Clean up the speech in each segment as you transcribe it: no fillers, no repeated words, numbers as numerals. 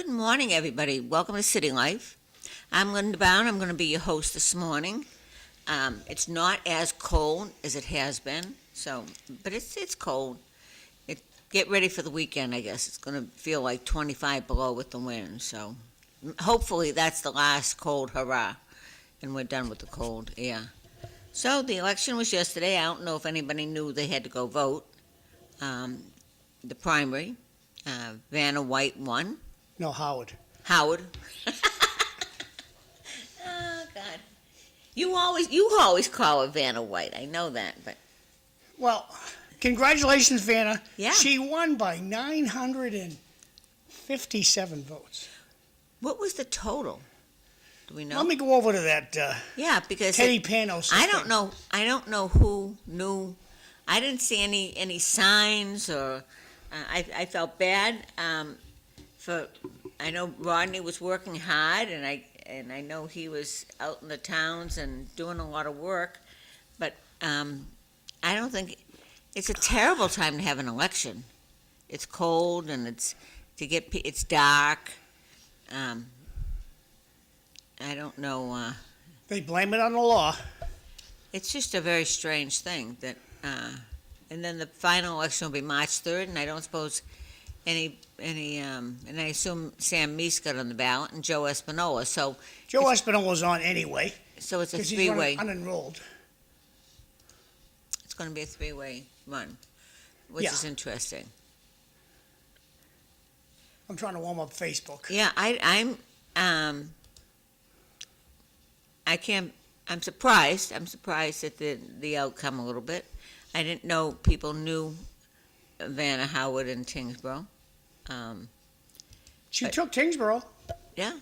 Good morning, everybody. Welcome to City Life. I'm Linda Bown. I'm going to be your host this morning. It's not as cold as it has been, but it's cold. Get ready for the weekend, I guess. It's going to feel like 25 below with the wind, so hopefully that's the last cold hurrah, and we're done with the cold air. So the election was yesterday. I don't know if anybody knew they had to go vote. The primary, Vanna White won. No, Howard. Howard. Oh God, you always call her Vanna White. I know that, but Well, congratulations, Vanna. Yeah. She won by 957 votes. what was the total? Do we know? Let me go over to that Yeah, because Teddy Panos. I don't know. I don't know who knew. I didn't see any signs, or I felt bad. I know Rodney was working hard, and I know he was out in the towns and doing a lot of work, but I don't think it's a terrible time to have an election. It's cold and it's dark. I don't know. They blame it on the law. It's just a very strange thing that, and then the final election will be March 3rd, and I don't suppose and I assume Sam Meese got on the ballot and Joe Espinola. So Joe Espinola's on anyway. So it's a because three-way. He's unenrolled. It's going to be a three-way run, which is interesting. I'm trying to warm up Facebook. Yeah, I'm surprised. I'm surprised at the outcome a little bit. I didn't know people knew Vanna Howard in Tingsboro. She took Tingsboro. Yeah.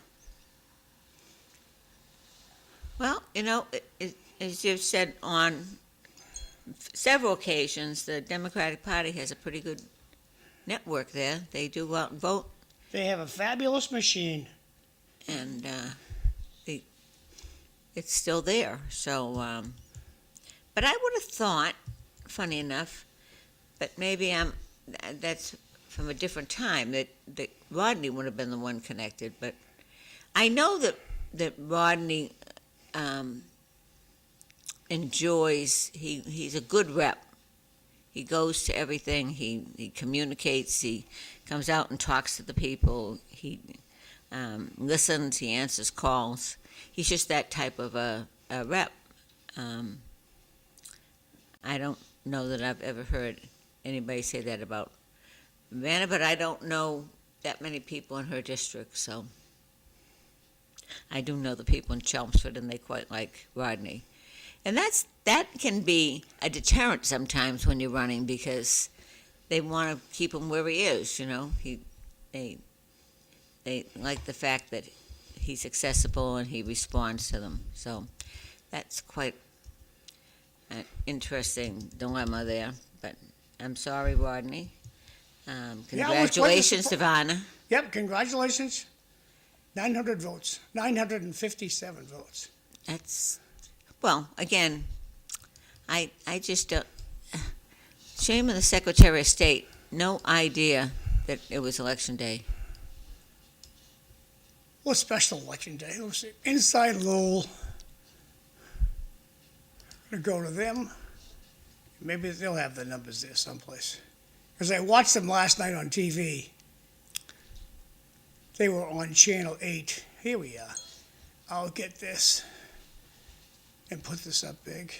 Well, as you've said on several occasions, the Democratic Party has a pretty good network there. They do go out and vote. They have a fabulous machine. And it's still there. So, but I would have thought, funny enough, but maybe that's from a different time, that Rodney would have been the one connected. But I know that Rodney enjoys, he's a good rep. He goes to everything, he communicates, he comes out and talks to the people, he listens, he answers calls. He's just that type of a rep. I don't know that I've ever heard anybody say that about Vanna, but I don't know that many people in her district, so I do know the people in Chelmsford, and they quite like Rodney. And that can be a deterrent sometimes when you're running, because they want to keep him where he is, They like the fact that he's accessible and he responds to them. So that's quite an interesting dilemma there. But I'm sorry, Rodney. Congratulations to Vanna. Yep, congratulations. 900 votes, 957 votes. Well, again, I just don't. Shame on the Secretary of State. No idea that it was Election Day. Well, special election day. It was inside Lowell. I'm going to go to them. Maybe they'll have the numbers there someplace. Because I watched them last night on TV. They were on Channel 8. Here we are. I'll get this and put this up big.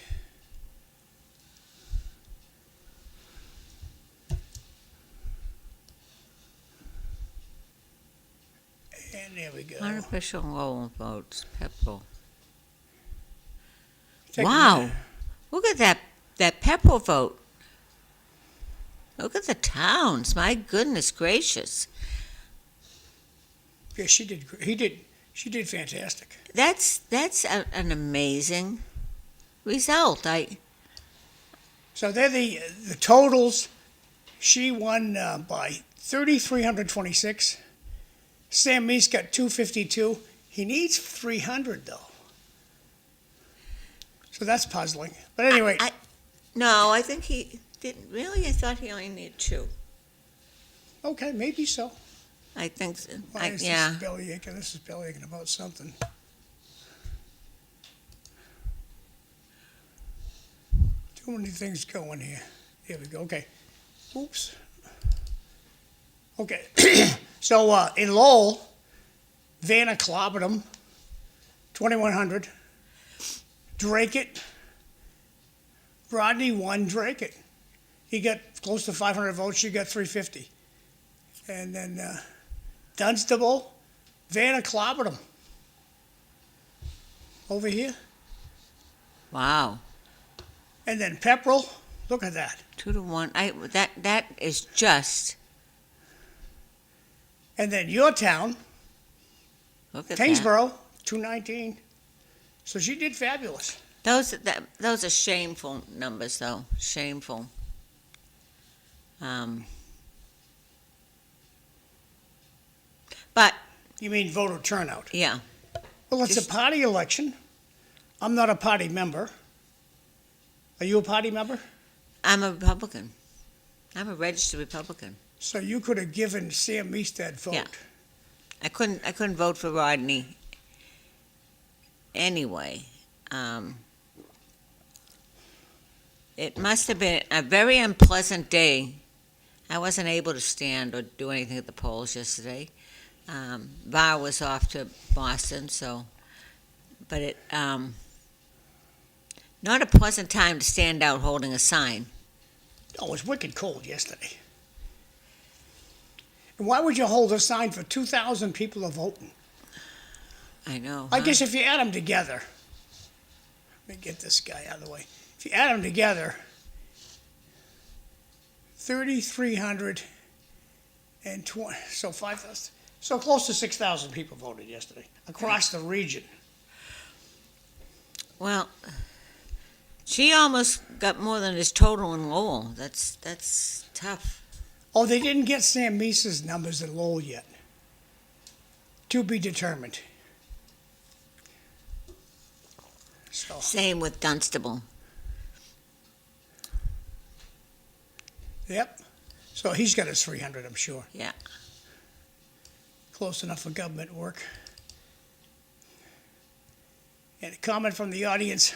And there we go. Unofficial Lowell votes, Pepperell. Take Wow. Look at that Pepperell vote. Look at the towns. My goodness gracious. Yeah, she did. She did fantastic. That's an amazing result. So they're the totals. She won by 3,326. Sam Meese got 252. He needs 300 though. So that's puzzling. But anyway, I think he didn't really. I thought he only needed 2. okay, maybe so. I think, Why is yeah. this belly aching? This is belly aching about something. Too many things going here. Here we go. Okay. Oops. Okay. So in Lowell, Vanna clobbered him, 2,100. Drake it. Rodney won Drake it. He got close to 500 votes. She got 350. And then Dunstable, Vanna clobbered him. Over here. Wow. And then Pepperell, look at that. 2-1. That is just, And then your town, look at that. Kingsborough, 219. So she did fabulous. Those are shameful numbers, though. Shameful. But, You mean voter turnout? yeah. Well, it's a party election. I'm not a party member. Are you a party member? I'm a Republican. I'm a registered Republican. So you could have given Sam Meese that vote. Yeah. I couldn't vote for Rodney anyway. It must have been a very unpleasant day. I wasn't able to stand or do anything at the polls yesterday. Bar was off to Boston, but it not a pleasant time to stand out holding a sign. Oh, it was wicked cold yesterday. And why would you hold a sign for 2,000 people are voting? I know. I guess if you add them together, let me get this guy out of the way. If you add them together, 3,320, so 5,000, so close to 6,000 people voted yesterday across the region. Well, she almost got more than his total in Lowell. That's tough. Oh, they didn't get Sam Meese's numbers in Lowell yet. To be determined. So, Same with Dunstable. yep. So he's got his 300, I'm sure. Yeah. Close enough for government work. And a comment from the audience.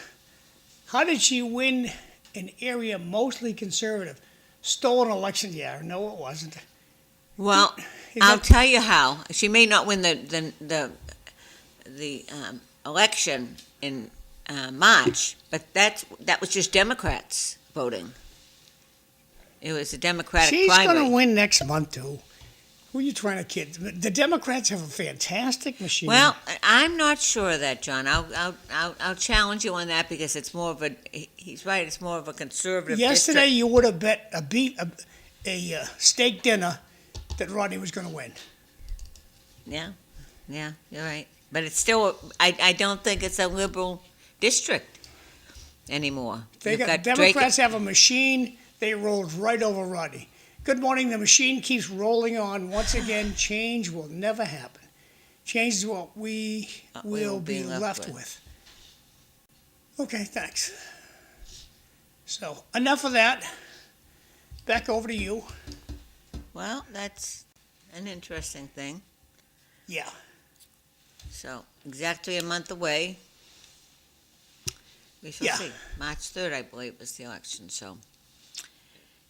How did she win an area mostly conservative? Stolen election? Yeah, no, it wasn't. Well, Is I'll that- tell you how. She may not win the election in March, but that was just Democrats voting. It was a Democratic She's primary. going to win next month, too. Who are you trying to kid? The Democrats have a fantastic machine. Well, I'm not sure of that, John. I'll challenge you on that because it's more of a. He's right. It's more of a conservative. Yesterday district. you would have bet a steak dinner that Rodney was going to win. Yeah, you're right. But it's still. I don't think it's a liberal district anymore. You've got Drake- Democrats have a machine. They rolled right over Rodney. Good morning. The machine keeps rolling on. Once again, change will never happen. Change is what we will be left with. Okay, thanks. So, enough of that. Back over to you. Well, that's an interesting thing. Yeah. So, exactly a month away. We shall Yeah. see. March 3rd, I believe, was the election, so.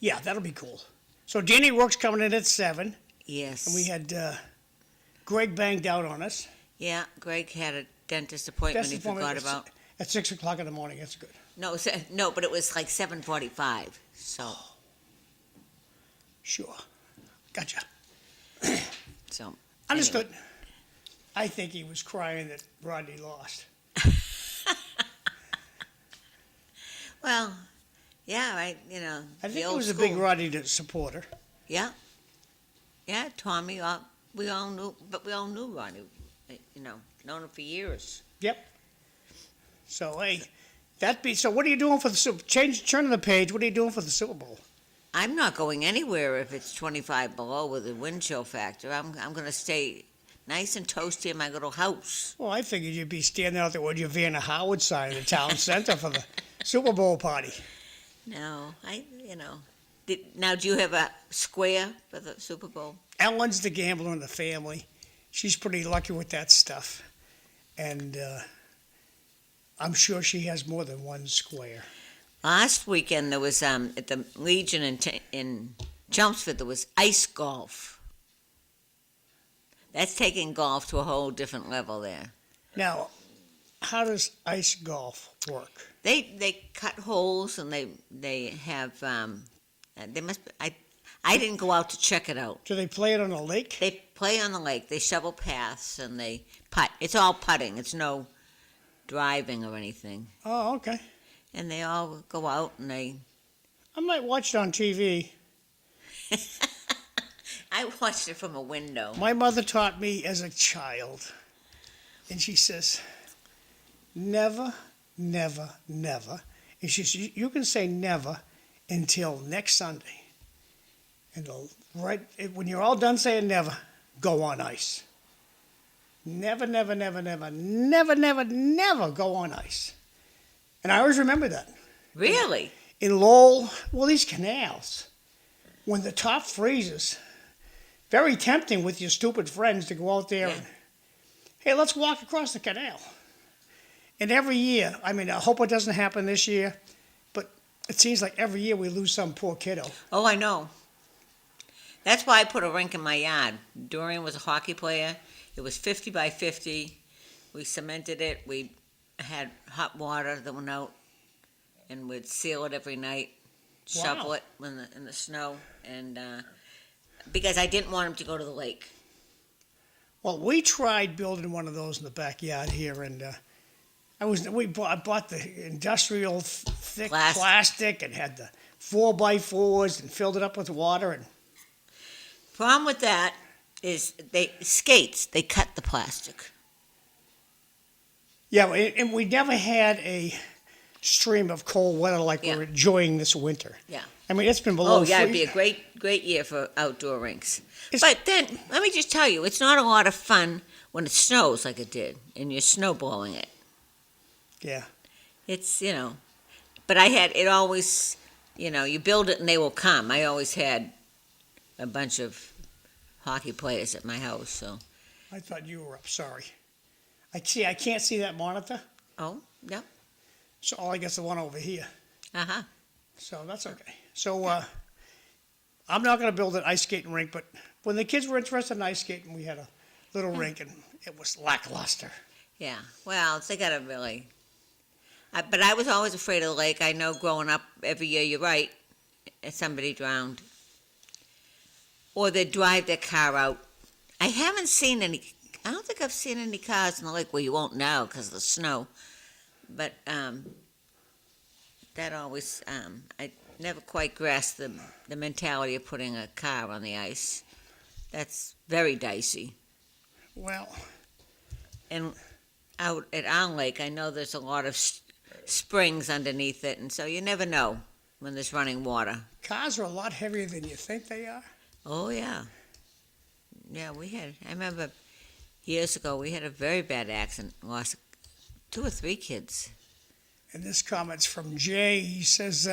Yeah, that'll be cool. So, Danny Rourke's coming in at 7. Yes. And we had Greg banged out on us. Yeah, Greg had a dentist appointment Dentist he appointment forgot about. At 6 o'clock in the morning. That's good. No, but it was like 7:45, so, Sure. Gotcha. so. Understood. anyway. I think he was crying that Rodney lost. Well, yeah, right, I the think he old was a big school. Rodney supporter. Yeah, Tommy, we all knew Ronnie, known him for years. Yep. So, hey, so what are you doing for the turn of the page, what are you doing for the Super Bowl? I'm not going anywhere if it's 25 below with a wind chill factor. I'm going to stay nice and toasty in my little house. Well, I figured you'd be standing out there with your Vanna Howard sign in the town center for the Super Bowl party. No, Now, do you have a square for the Super Bowl? Ellen's the gambler in the family. She's pretty lucky with that stuff. And I'm sure she has more than one square. Last weekend, there was, at the Legion in Chelmsford, there was ice golf. That's taking golf to a whole different level there. Now, how does ice golf work? They cut holes and they have they must I didn't go out to check it out. Do they play it on a lake? They play on the lake. They shovel paths and they putt. It's all putting. It's no driving or anything. Oh, okay. And they all go out and they. I might watch it on TV. I watched it from a window. My mother taught me as a child, and she says, never, never, never. And she says, you can say never until next Sunday. And when you're all done saying never, go on ice. Never, never, never, never, never, never, never go on ice. And I always remember that. Really? In Lowell, well, these canals, when the top freezes, very tempting with your stupid friends to go out there and, hey, let's walk across the canal. And every year, I mean, I hope it doesn't happen this year, but it seems like every year we lose some poor kiddo. Oh, I know. That's why I put a rink in my yard. Dorian was a hockey player. It was 50 by 50. We cemented it. We had hot water that went out, and we'd seal it every night, shovel it in the snow, and because I didn't want him to go to the lake. Well, we tried building one of those in the backyard here, and I bought the industrial thick plastic and had the 4x4s and filled it up with water. And problem with that is they cut the plastic. Yeah, and we never had a stream of cold weather like we're enjoying this winter. Yeah. I mean, it's been below. Oh yeah, it'd be a great year for outdoor rinks. But then let me just tell you, it's not a lot of fun when it snows like it did, and you're snowballing it. Yeah. It's but I had it always, you build it and they will come. I always had a bunch of hockey players at my house, so. I thought you were up. Sorry. I can't see that monitor. Oh, yeah. So all I guess the one over here. Uh-huh. So that's okay. So I'm not going to build an ice skating rink, but when the kids were interested in ice skating, we had a little rink, and it was lackluster. Yeah. Well, they got to really. But I was always afraid of the lake. I know growing up, every year, you're right, somebody drowned. Or they'd drive their car out. I don't think I've seen any cars in the lake. Well, you won't now because of the snow. But that always, I never quite grasped the mentality of putting a car on the ice. That's very dicey. Well. And out at our lake, I know there's a lot of springs underneath it, and so you never know when there's running water. Cars are a lot heavier than you think they are. Oh, yeah. Yeah, I remember years ago, we had a very bad accident, lost 2 or 3 kids. And this comment's from Jay. He says,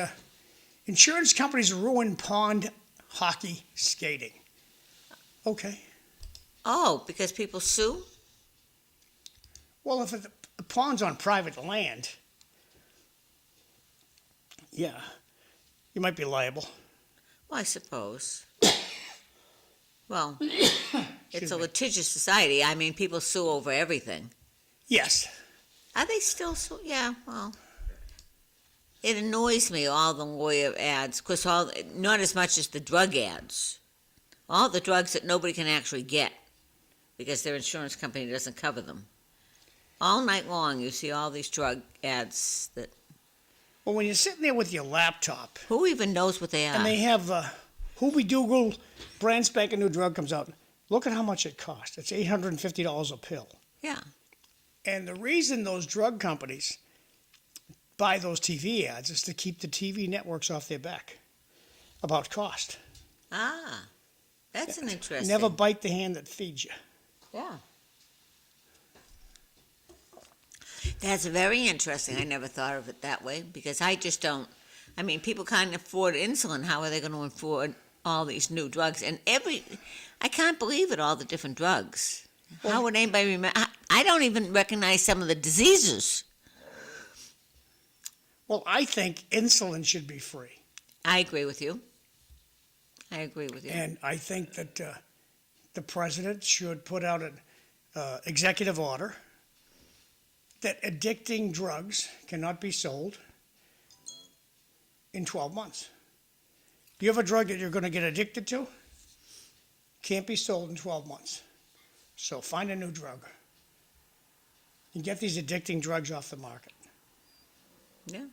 insurance companies ruin pond hockey skating. Okay. Oh, because people sue? Well, if the pond's on private land, yeah, you might be liable. Well, I suppose. Well, it's a litigious society. I mean, people sue over everything. Yes. Are they still sue? Yeah, well, it annoys me, all the lawyer ads, because not as much as the drug ads. All the drugs that nobody can actually get because their insurance company doesn't cover them. All night long, you see all these drug ads that. Well, when you're sitting there with your laptop. Who even knows what they are? And they have Hooby-Doogle, brand spanking new drug comes out. Look at how much it costs. It's $850 a pill. Yeah. And the reason those drug companies buy those TV ads is to keep the TV networks off their back about cost. Ah, that's an interesting. Never bite the hand that feeds you. Yeah. That's very interesting. I never thought of it that way because I just don't. I mean, people can't afford insulin. How are they going to afford all these new drugs? And I can't believe it, all the different drugs. How would anybody remember? I don't even recognize some of the diseases. Well, I think insulin should be free. I agree with you. And I think that the president should put out an executive order that addicting drugs cannot be sold in 12 months. You have a drug that you're going to get addicted to, can't be sold in 12 months. So find a new drug and get these addicting drugs off the market. Yeah.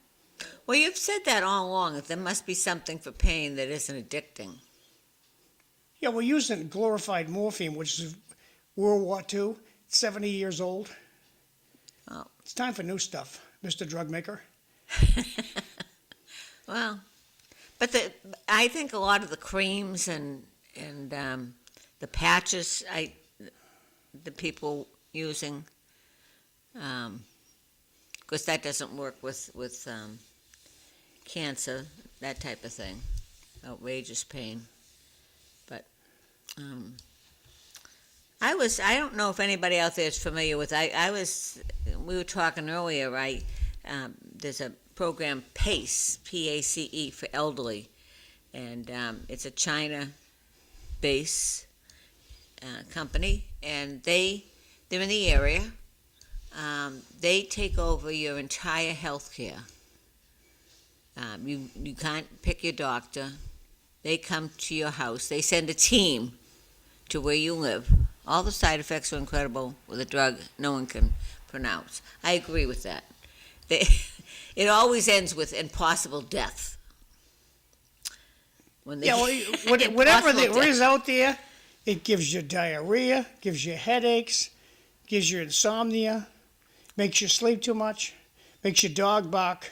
Well, you've said that all along, that there must be something for pain that isn't addicting. Yeah, we're using glorified morphine, which is World War II, 70 years old. Oh. It's time for new stuff, Mr. Drug Maker. Well, but I think a lot of the creams and the patches the people using, because that doesn't work with cancer, that type of thing, outrageous pain. But I don't know if anybody out there is familiar with. We were talking earlier. There's a program PACE, PACE, for elderly, and it's a China-based company, and they're in the area. They take over your entire health care. You can't pick your doctor. They come to your house. They send a team to where you live. All the side effects are incredible with a drug no one can pronounce. I agree with that. It always ends with impossible death. Whatever there is out there, it gives you diarrhea, gives you headaches, gives you insomnia, makes you sleep too much, makes your dog bark.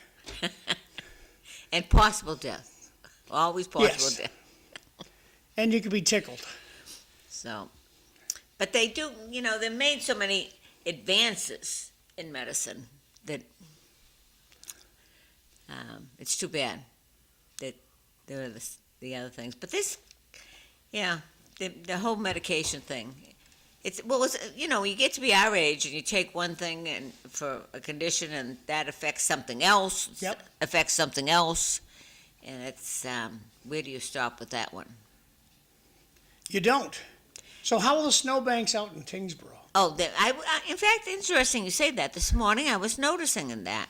And possible death. Always possible death. And you can be tickled. So, but they do, they made so many advances in medicine that it's too bad that there are the other things. But this, the whole medication thing, you get to be our age and you take one thing and for a condition and that affects something else. Yep. Affects something else, and it's where do you stop with that one? You don't. So how are the snowbanks out in Tyngsboro? Oh, in fact, interesting you say that. This morning I was noticing in that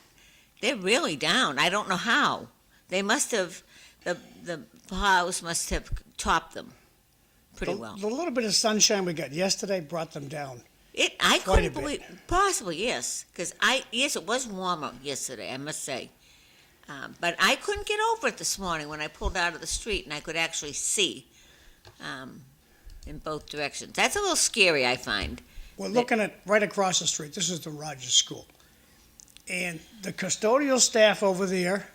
they're really down. I don't know how. They must have the plows must have topped them pretty well. The little bit of sunshine we got yesterday brought them down. I couldn't believe, possibly, yes, because it was warmer yesterday, I must say. But I couldn't get over it this morning when I pulled out of the street and I could actually see in both directions. That's a little scary, I find. We're looking at right across the street. This is the Rogers School. And the custodial staff over there,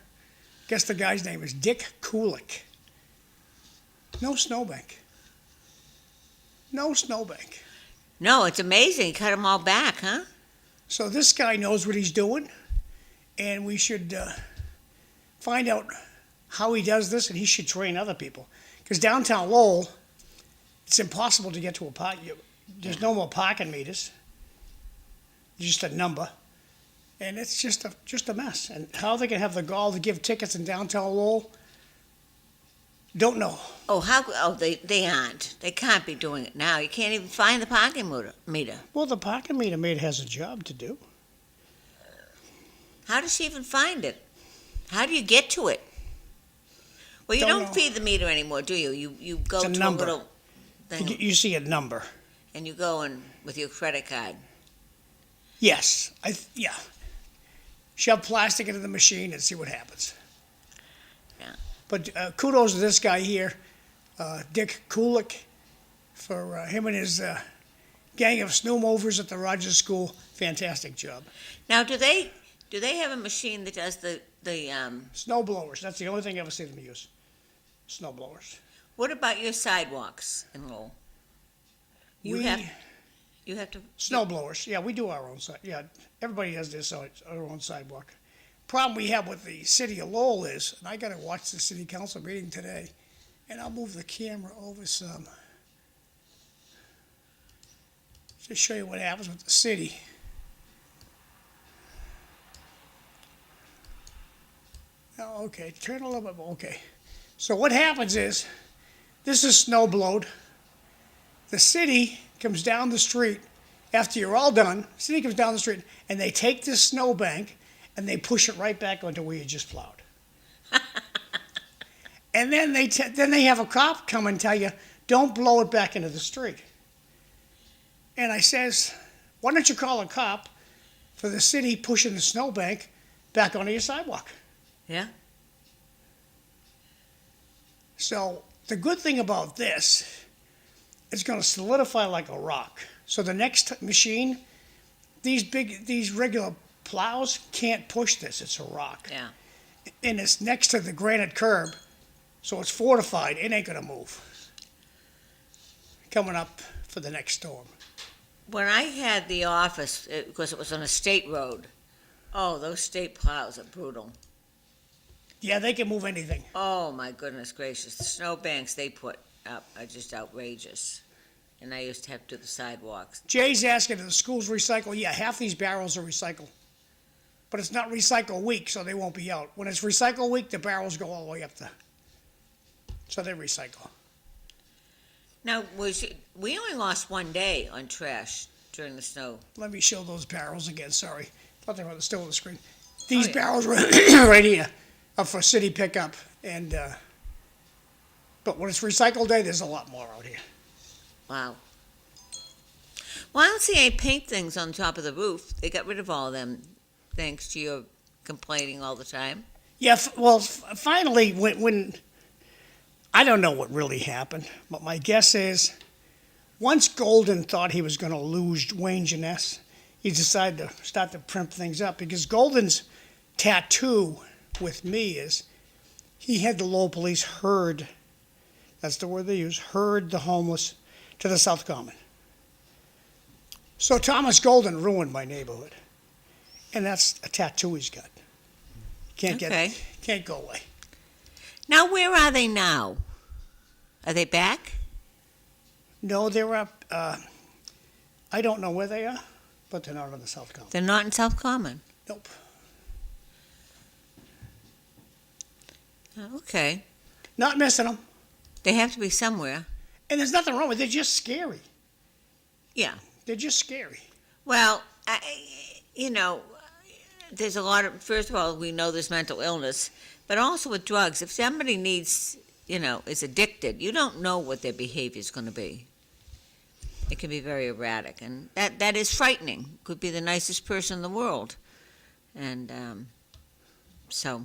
guess the guy's name is Dick Kulik. No snowbank. No snowbank. No, it's amazing. He cut them all back, huh? So this guy knows what he's doing, and we should find out how he does this, and he should train other people. Because downtown Lowell, it's impossible to get to a park. There's no more parking meters. Just a number. And it's just a mess. And how they can have the gall to give tickets in downtown Lowell, don't know. They aren't. They can't be doing it now. You can't even find the parking meter. Well, the parking meter has a job to do. How does she even find it? How do you get to it? Well, you don't feed the meter anymore, do you? You go to a little thing. You see a number. And you go in with your credit card. Yes. Shove plastic into the machine and see what happens. Yeah. But kudos to this guy here, Dick Kulik, for him and his gang of snowmovers at the Rogers School. Fantastic job. Now, do they have a machine that does the snow blowers? That's the only thing I ever see them use. Snow blowers. What about your sidewalks in Lowell? You have to snow blowers. Yeah, we do our own side. Yeah, everybody has their own sidewalk. problem we have with the city of Lowell is, and I gotta watch the city council meeting today, and I'll move the camera over some. Just show you what happens with the city. Oh, okay, turn a little bit more, okay. So what happens is, this is snow blowed. The city comes down the street, after you're all done, the city comes down the street, and they take this snowbank, and they push it right back onto where you just plowed. And then they have a cop come and tell you, don't blow it back into the street. And I says, why don't you call a cop for the city pushing the snowbank back onto your sidewalk? Yeah. So the good thing about this, it's going to solidify like a rock. So the next machine, these regular plows can't push this. It's a rock. Yeah. And it's next to the granite curb, so it's fortified. It ain't going to move. Coming up for the next storm. When I had the office, because it was on a state road, oh, those state plows are brutal. Yeah, they can move anything. Oh, my goodness gracious. The snowbanks they put up are just outrageous. And I used to have to do the sidewalks. Jay's asking, do the schools recycle? Yeah, half these barrels are recycled. But it's not recycle week, so they won't be out. When it's recycle week, the barrels go all the way up there. So they recycle. Now, we only lost one day on trash during the snow. Let me show those barrels again, sorry. Thought they were still on the screen. These yeah. barrels right here are for city pickup. But when it's recycle day, there's a lot more out here. Wow. Well, I don't see any paint things on top of the roof. They got rid of all of them, thanks to your complaining all the time. Yeah, finally, when I don't know what really happened, but my guess is once Golden thought he was going to lose Wayne Jeunesse, he decided to start to primp things up because Golden's tattoo with me is he had the Lowell police herd, that's the word they use, herd the homeless to the South Common. So Thomas Golden ruined my neighborhood. And that's a tattoo he's got. Can't go away. Now, where are they now? Are they back? No, they're up. I don't know where they are, but they're not on the South Common. They're not in South Common. Nope. Okay. Not missing them. They have to be somewhere. And there's nothing wrong with it. They're just scary. Yeah. They're just scary. Well, there's a lot of, first of all, we know there's mental illness, but also with drugs. If somebody needs, is addicted, you don't know what their behavior is going to be. It can be very erratic, and that is frightening. Could be the nicest person in the world. And so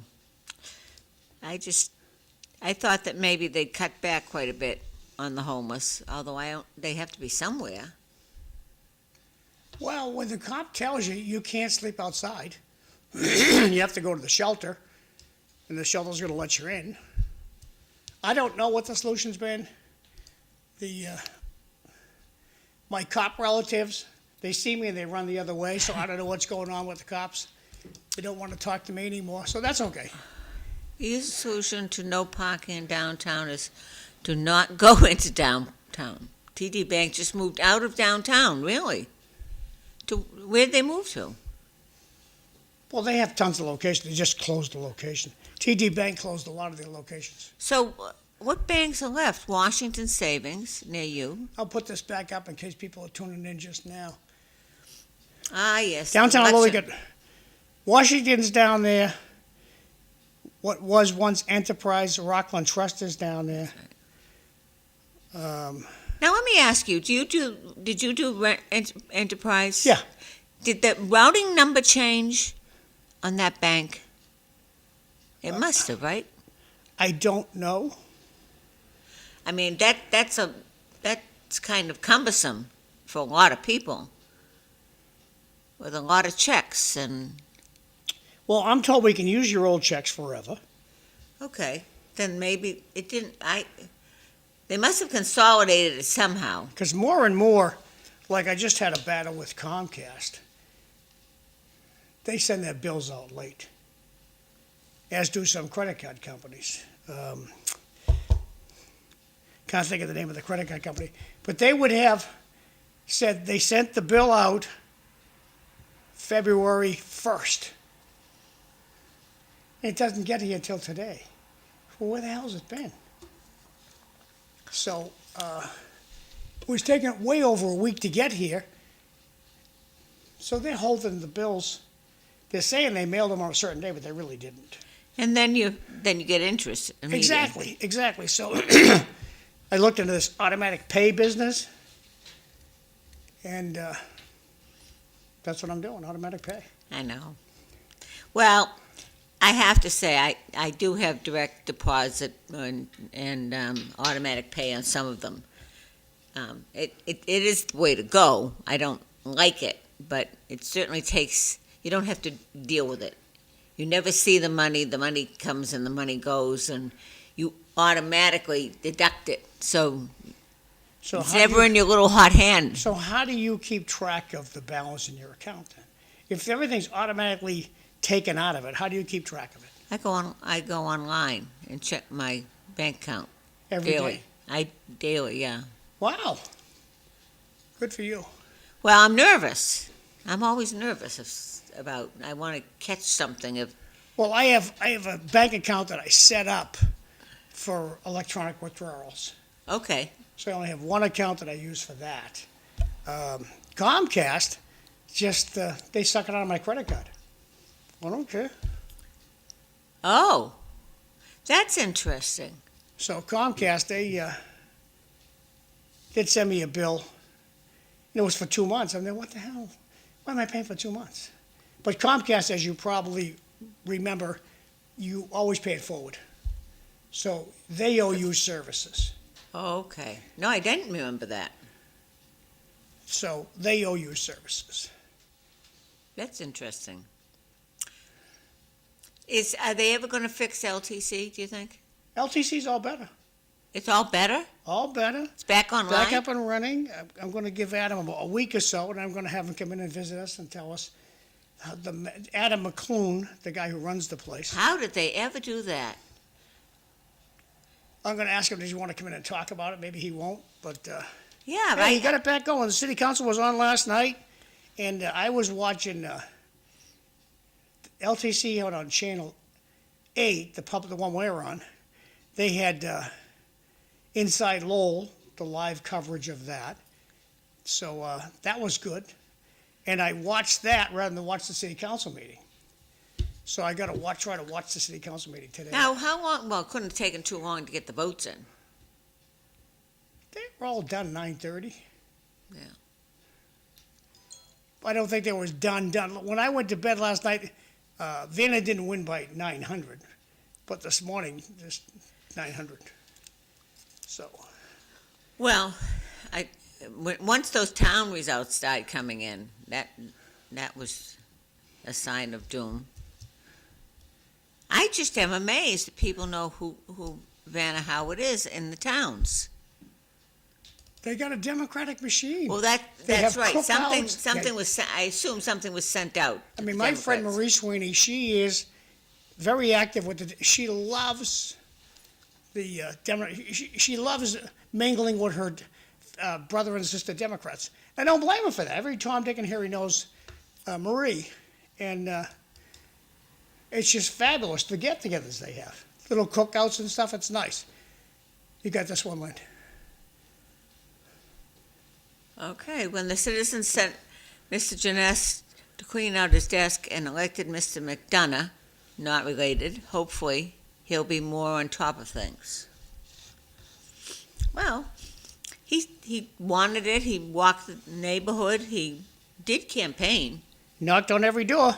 I thought that maybe they'd cut back quite a bit on the homeless, although they have to be somewhere. Well, when the cop tells you you can't sleep outside, you have to go to the shelter, and the shelter's going to let you in. I don't know what the solution's been. My cop relatives, they see me and they run the other way, so I don't know what's going on with the cops. They don't want to talk to me anymore, so that's okay. The easiest solution to no parking in downtown is to not go into downtown. TD Bank just moved out of downtown, really. Where'd they move to? Well, they have tons of locations. They just closed the location. TD Bank closed a lot of their locations. So what banks are left? Washington Savings, near you. I'll put this back up in case people are tuning in just now. Ah, yes. Downtown Lowell, we got Washington's down there. What was once Enterprise, Rockland Trust is down there. Now let me ask you: did you do Enterprise? Yeah. Did the routing number change on that bank? It must have, right? I don't know. I mean, that's kind of cumbersome for a lot of people, with a lot of checks and. Well, I'm told we can use your old checks forever. Okay, then maybe it didn't. They must have consolidated it somehow. Because more and more, like I just had a battle with Comcast. They send their bills out late. as do some credit card companies. Can't think of the name of the credit card company, but they would have said they sent the bill out February 1st. It doesn't get here until today. Well, where the hell's it been? So, it was taking way over a week to get here. So they're holding the bills. They're saying they mailed them on a certain day, but they really didn't. And then you get interest immediately. Exactly. So I looked into this automatic pay business, and that's what I'm doing, automatic pay. I know. Well, I have to say, I do have direct deposit and automatic pay on some of them. It is the way to go. I don't like it, but it certainly takes, you don't have to deal with it. You never see the money comes and the money goes, and you automatically deduct it. So it's never in your little hot hand. So how do you keep track of the balance in your account then? If everything's automatically taken out of it, how do you keep track of it? I go online and check my bank account Every daily. day? Daily, yeah. Wow. Good for you. Well, I'm nervous. I'm always nervous about. I want to catch something. Well, I have a bank account that I set up for electronic withdrawals. Okay. So I only have one account that I use for that. Comcast, just they suck it out of my credit card. I don't care. Oh, that's interesting. So Comcast, they did send me a bill. It was for 2 months. I'm like, what the hell? Why am I paying for 2 months? But Comcast, as you probably remember, you always pay it forward. So they owe you services. Okay. No, I didn't remember that. So they owe you services. That's interesting. Are they ever going to fix LTC, do you think? LTC's all better. It's all better? All better. It's back online? Back up and running. I'm going to give Adam about a week or so, and I'm going to have him come in and visit us and tell us. Adam McClune, the guy who runs the place. How did they ever do that? I'm going to ask him, does he want to come in and talk about it? Maybe he won't, but Yeah, hey, right. he got it back going. The city council was on last night, and I was watching LTC on Channel 8, the one we're on. They had Inside Lowell, the live coverage of that. So that was good. And I watched that rather than watch the city council meeting. So I got to try to watch the city council meeting today. Now, how long? Well, it couldn't have taken too long to get the votes in. They were all done 9:30. Yeah. I don't think they was done. When I went to bed last night, Vanna didn't win by 900, but this morning, just 900. So. Well, once those town results started coming in, that was a sign of doom. I just am amazed that people know who Vanna Howard is in the towns. They got a democratic machine. Well, They that's have right. cookouts. Something was. I assume something was sent out. I mean, my friend Marie Sweeney, she is very active with she loves the she loves mingling with her brother and sister Democrats. I don't blame her for that. Every Tom, Dick, and Harry knows Marie, and it's just fabulous the get-togethers they have, little cookouts and stuff. It's nice. You got this one, Lynn. Okay, when the citizens sent Mr. Janess to clean out his desk and elected Mr. McDonough, not related, hopefully he'll be more on top of things. Well, he wanted it. He walked the neighborhood. He did campaign. Knocked on every door.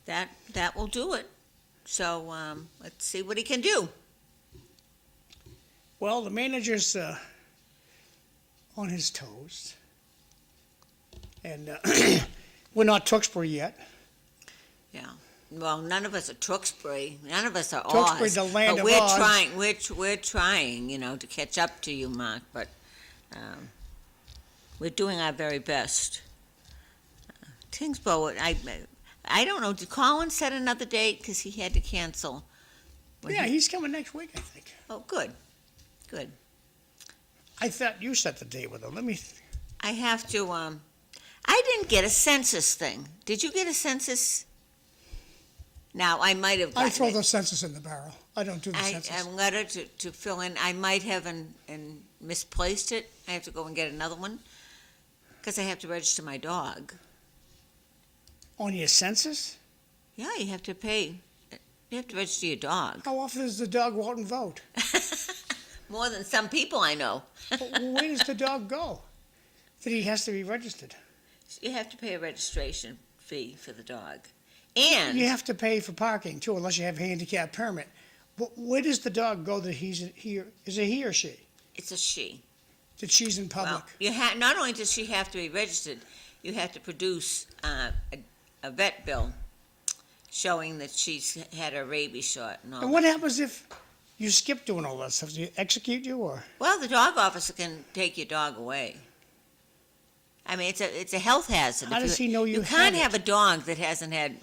That will do it. So let's see what he can do. Well, the manager's on his toes. And we're not Tewksbury yet. Yeah. Well, none of us are Tewksbury. None of us are Tewksbury, Oz. the land but of we're Oz. trying. We're trying, to catch up to you, Mark. But we're doing our very best. Tingsboro, I don't know, did Colin set another date? Because he had to cancel. Yeah, he's coming next week, I think. Oh, good, good. I thought you set the date with him. Let me. I have to, I didn't get a census thing. Did you get a census? Now, I might have I gotten throw it. the census in the barrel. I don't do the I census. have a letter to fill in. I might have and misplaced it. I have to go and get another one because I have to register my dog. On your census? Yeah, you have to pay. You have to register your dog. How often does the dog go out and vote? More than some people I know. Where does the dog go? That he has to be registered. You have to pay a registration fee for the dog. And You have to pay for parking too, unless you have a handicap permit. But where does the dog go that he's here? Is it he or she? it's a she. That she's in public? Well, not only does she have to be registered, you have to produce a vet bill showing that she's had her rabies shot and all. And what happens if you skip doing all that stuff? Do you execute you or? Well, the dog officer can take your dog away. I mean, it's a health hazard. How If does he know you can't have have a dog that hasn't had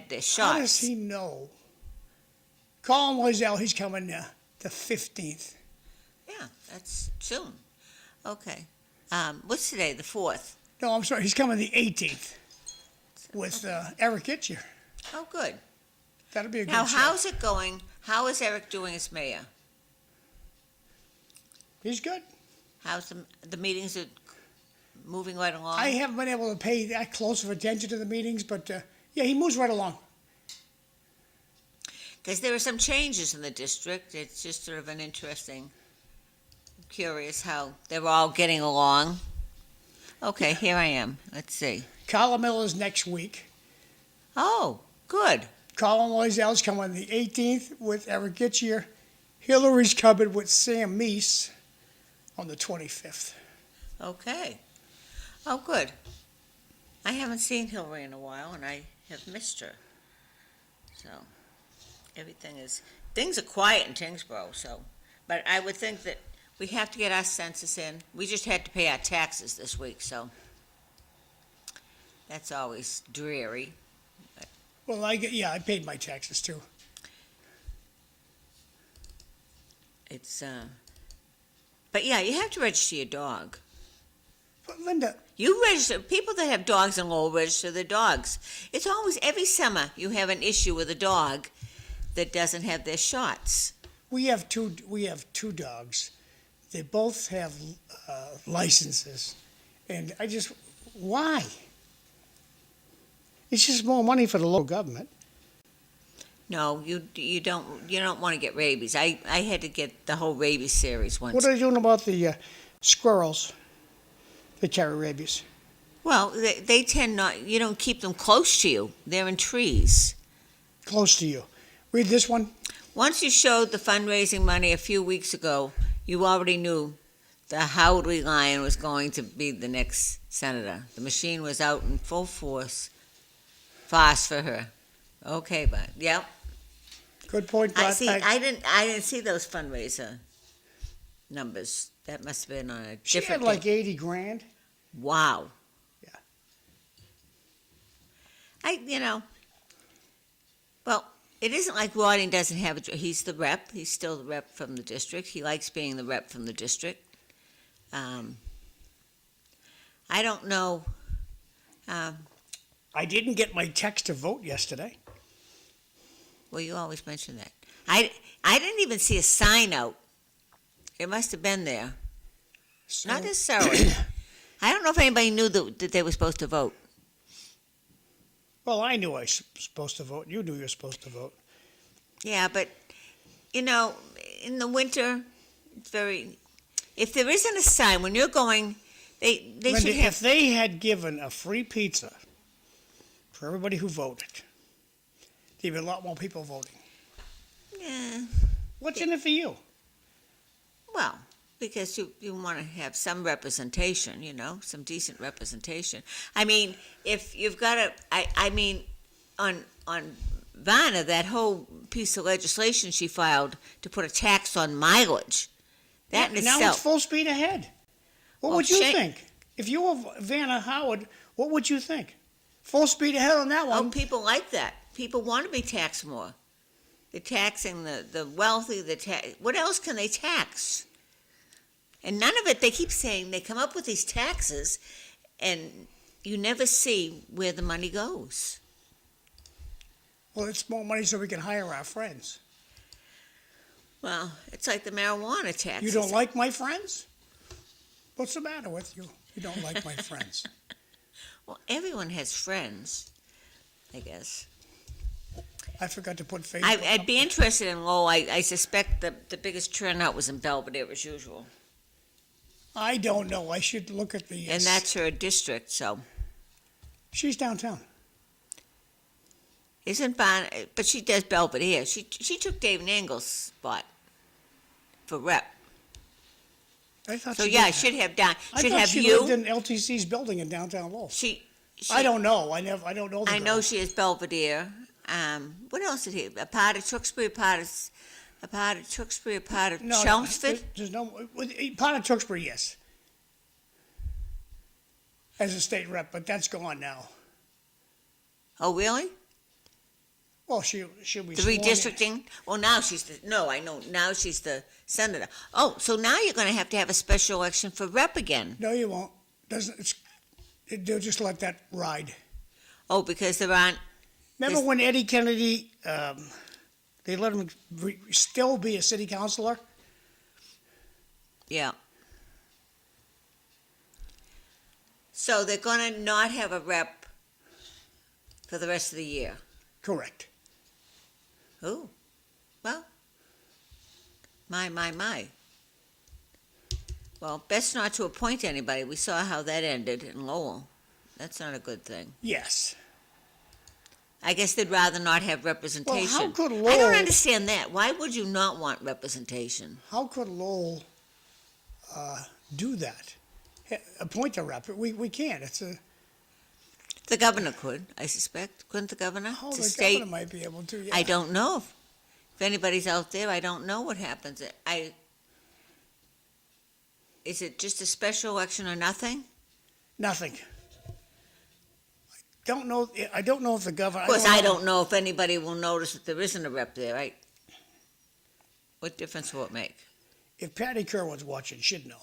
the shots. How does he know? Colin Loisel, he's coming the 15th. Yeah, that's soon. Okay. What's today? The 4th. No, I'm sorry, he's coming the 18th with Eric Itcher. Oh, good. That'll be a good Now, show. how's it going? How is Eric doing as mayor? He's good. How's the meetings are moving right along? I haven't been able to pay that close of attention to the meetings, but yeah, he moves right along. Because there are some changes in the district. It's just sort of an interesting, curious how they're all getting along. Okay, here I am. Let's see. Carla Miller's next week. Oh, good. Colin Loisel's coming the 18th with Eric Itcher. Hillary's coming with Sam Meese on the 25th. Okay. Oh, good. I haven't seen Hillary in a while, and I have missed her. So, things are quiet in Tingsboro, so, but I would think that we have to get our census in. We just had to pay our taxes this week, so that's always dreary. Well, I paid my taxes too. It's, but yeah, you have to register your dog. But Linda, You register, people that have dogs in Lowell register their dogs. It's always, every summer, you have an issue with a dog that doesn't have their shots. we have two dogs. They both have licenses, and why? It's just more money for the local government. No, you don't want to get rabies. I had to get the whole rabies series once. What are they doing about the squirrels that carry rabies? Well, they tend not, you don't keep them close to you. They're in trees. Close to you. Read this one. Once you showed the fundraising money a few weeks ago, you already knew the Howley Lion was going to be the next senator. The machine was out in full force. Fast for her. Okay, but yep. Good point, I Bart. see. I didn't see those fundraiser numbers. That must have been on a She different had like day. 80 grand. Wow. Yeah. Well, it isn't like Rawding doesn't have he's the rep. He's still the rep from the district. He likes being the rep from the district. I don't know. I didn't get my text to vote yesterday. Well, you always mention that. I didn't even see a sign out. It must have been there. So, Not necessarily. I don't know if anybody knew that they were supposed to vote. well, I knew I was supposed to vote. You knew you were supposed to vote. Yeah, but, in the winter, it's very... If there isn't a sign, when you're going, they Linda, should have... if they had given a free pizza for everybody who voted, there'd be a lot more people voting. Yeah, What's in it for you? well, because you want to have some representation, some decent representation. I mean, if you've got on Vanna, that whole piece of legislation she filed to put a tax on mileage, that in Now itself... it's full speed ahead. What Well, would you shame- think? If you were Vanna Howard, what would you think? Full speed ahead on that Oh, one. people like that. People want to be taxed more. They're taxing the wealthy, what else can they tax? And none of it, they keep saying, they come up with these taxes, and you never see where the money goes. Well, it's more money so we can hire our friends. Well, it's like the marijuana taxes. You don't like my friends? What's the matter with you? You don't like my friends. Well, everyone has friends, I guess. I forgot to put Facebook. I'd up. be interested in Lowell. I suspect the biggest turnout was in Belvedere as usual. I don't know. I should look at the. And that's her district, so. She's downtown. Isn't Bown, but she does Belvedere. She took Dave Nangle's spot for rep. I thought. So she yeah, did. should have she you. lived in LTC's building in downtown Lowell. She I don't know. I don't know. I know she is Belvedere. What else did he? A part of Tewksbury, a part of No, Chelmsford. There's no part of Tewksbury, yes. As a state rep, but that's gone now. Oh, really? Well, she'll be The sworn in. redistricting? Well, now I know, now she's the senator. Oh, so now you're gonna have to have a special election for rep again. No, you won't. They'll just let that ride. Oh, because there aren't, Remember Is- when Eddie Kennedy, they let him still be a city councilor? yeah. So they're gonna not have a rep for the rest of the year? Correct. Oh, well, my. Well, best not to appoint anybody. We saw how that ended in Lowell. That's not a good thing. Yes. I guess they'd rather not have representation. Well, how could I Lowell? don't understand that. Why would you not want representation? How could Lowell do that? Appoint a rep? We can't. It's a. The governor could, I suspect. Couldn't the governor? Oh, It's a the state. governor might be able to. Yeah. I don't know. If anybody's out there, I don't know what happens. Is it just a special election or nothing? Nothing. I don't know if the governor. Of course, I don't know if anybody will notice that there isn't a rep there, right? What difference will it make? If Patty Kerwin's watching, she'd know.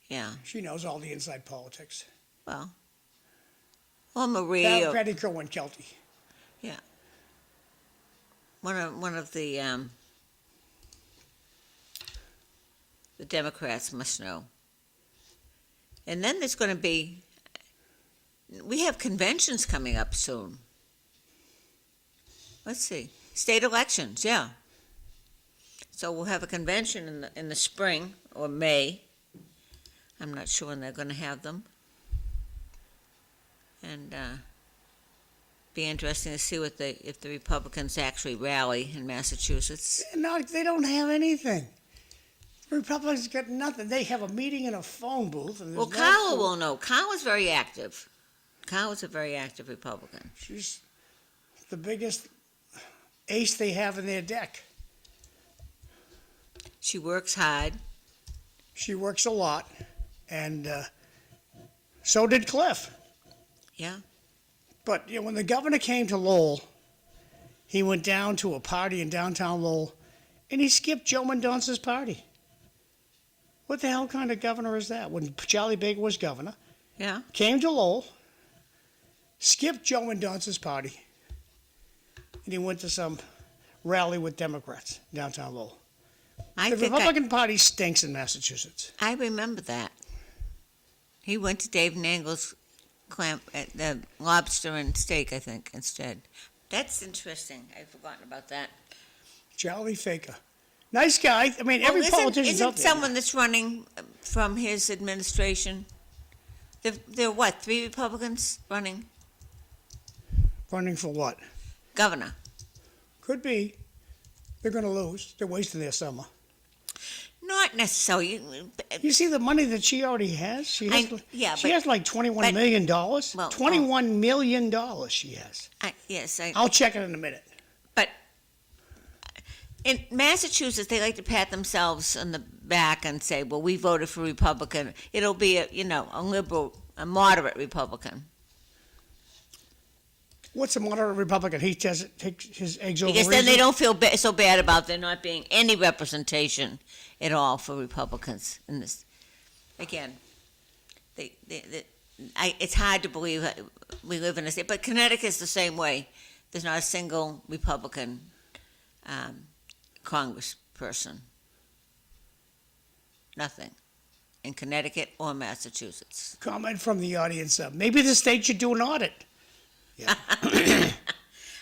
Yeah, She knows all the inside politics. well. Or Marie, or Patty Kerwin Kelty. one of the Democrats must know. And then there's going to be, we have conventions coming up soon. Let's see, state elections, yeah. So we'll have a convention in the spring or May. I'm not sure when they're going to have them. And be interesting to see if the Republicans actually rally in Massachusetts. No, they don't have anything. The Republicans got nothing. They have a meeting in a phone booth. And Well, there's no Kyle food. will know. Kyle is very active. Kyle is a very active Republican. She's the biggest ace they have in their deck. She works hard. She works a lot, and so did Cliff. Yeah. But when the governor came to Lowell, he went down to a party in downtown Lowell, and he skipped Joe Mendonca's party. What the hell kind of governor is that? When Charlie Baker was governor, Yeah. came to Lowell, skipped Joe Mendonca's party, and he went to some rally with Democrats downtown Lowell. I The think Republican Party stinks in Massachusetts. I remember that. He went to Dave Nangle's the lobster and steak, I think, instead. That's interesting. I'd forgotten about that. Charlie Baker. Nice guy. I mean, every politician's out Isn't there. someone that's running from his administration? There are what, 3 Republicans running? Running for what? Governor. Could be. They're going to lose. They're wasting their summer. Not necessarily. You see the money that she already has? She has like $21 million. $21 million she has. Yes, I'll check it in a minute. but in Massachusetts, they like to pat themselves on the back and say, well, we voted for Republican. It'll be a liberal a moderate Republican. What's a moderate Republican? He doesn't take his eggs over. Because then they reason? don't feel so bad about there not being any representation at all for Republicans in this. Again, it's hard to believe we live in a state, but Connecticut's the same way. There's not a single Republican congressperson. Nothing. In Connecticut or Massachusetts. Comment from the audience. Maybe the state should do an audit. Yeah.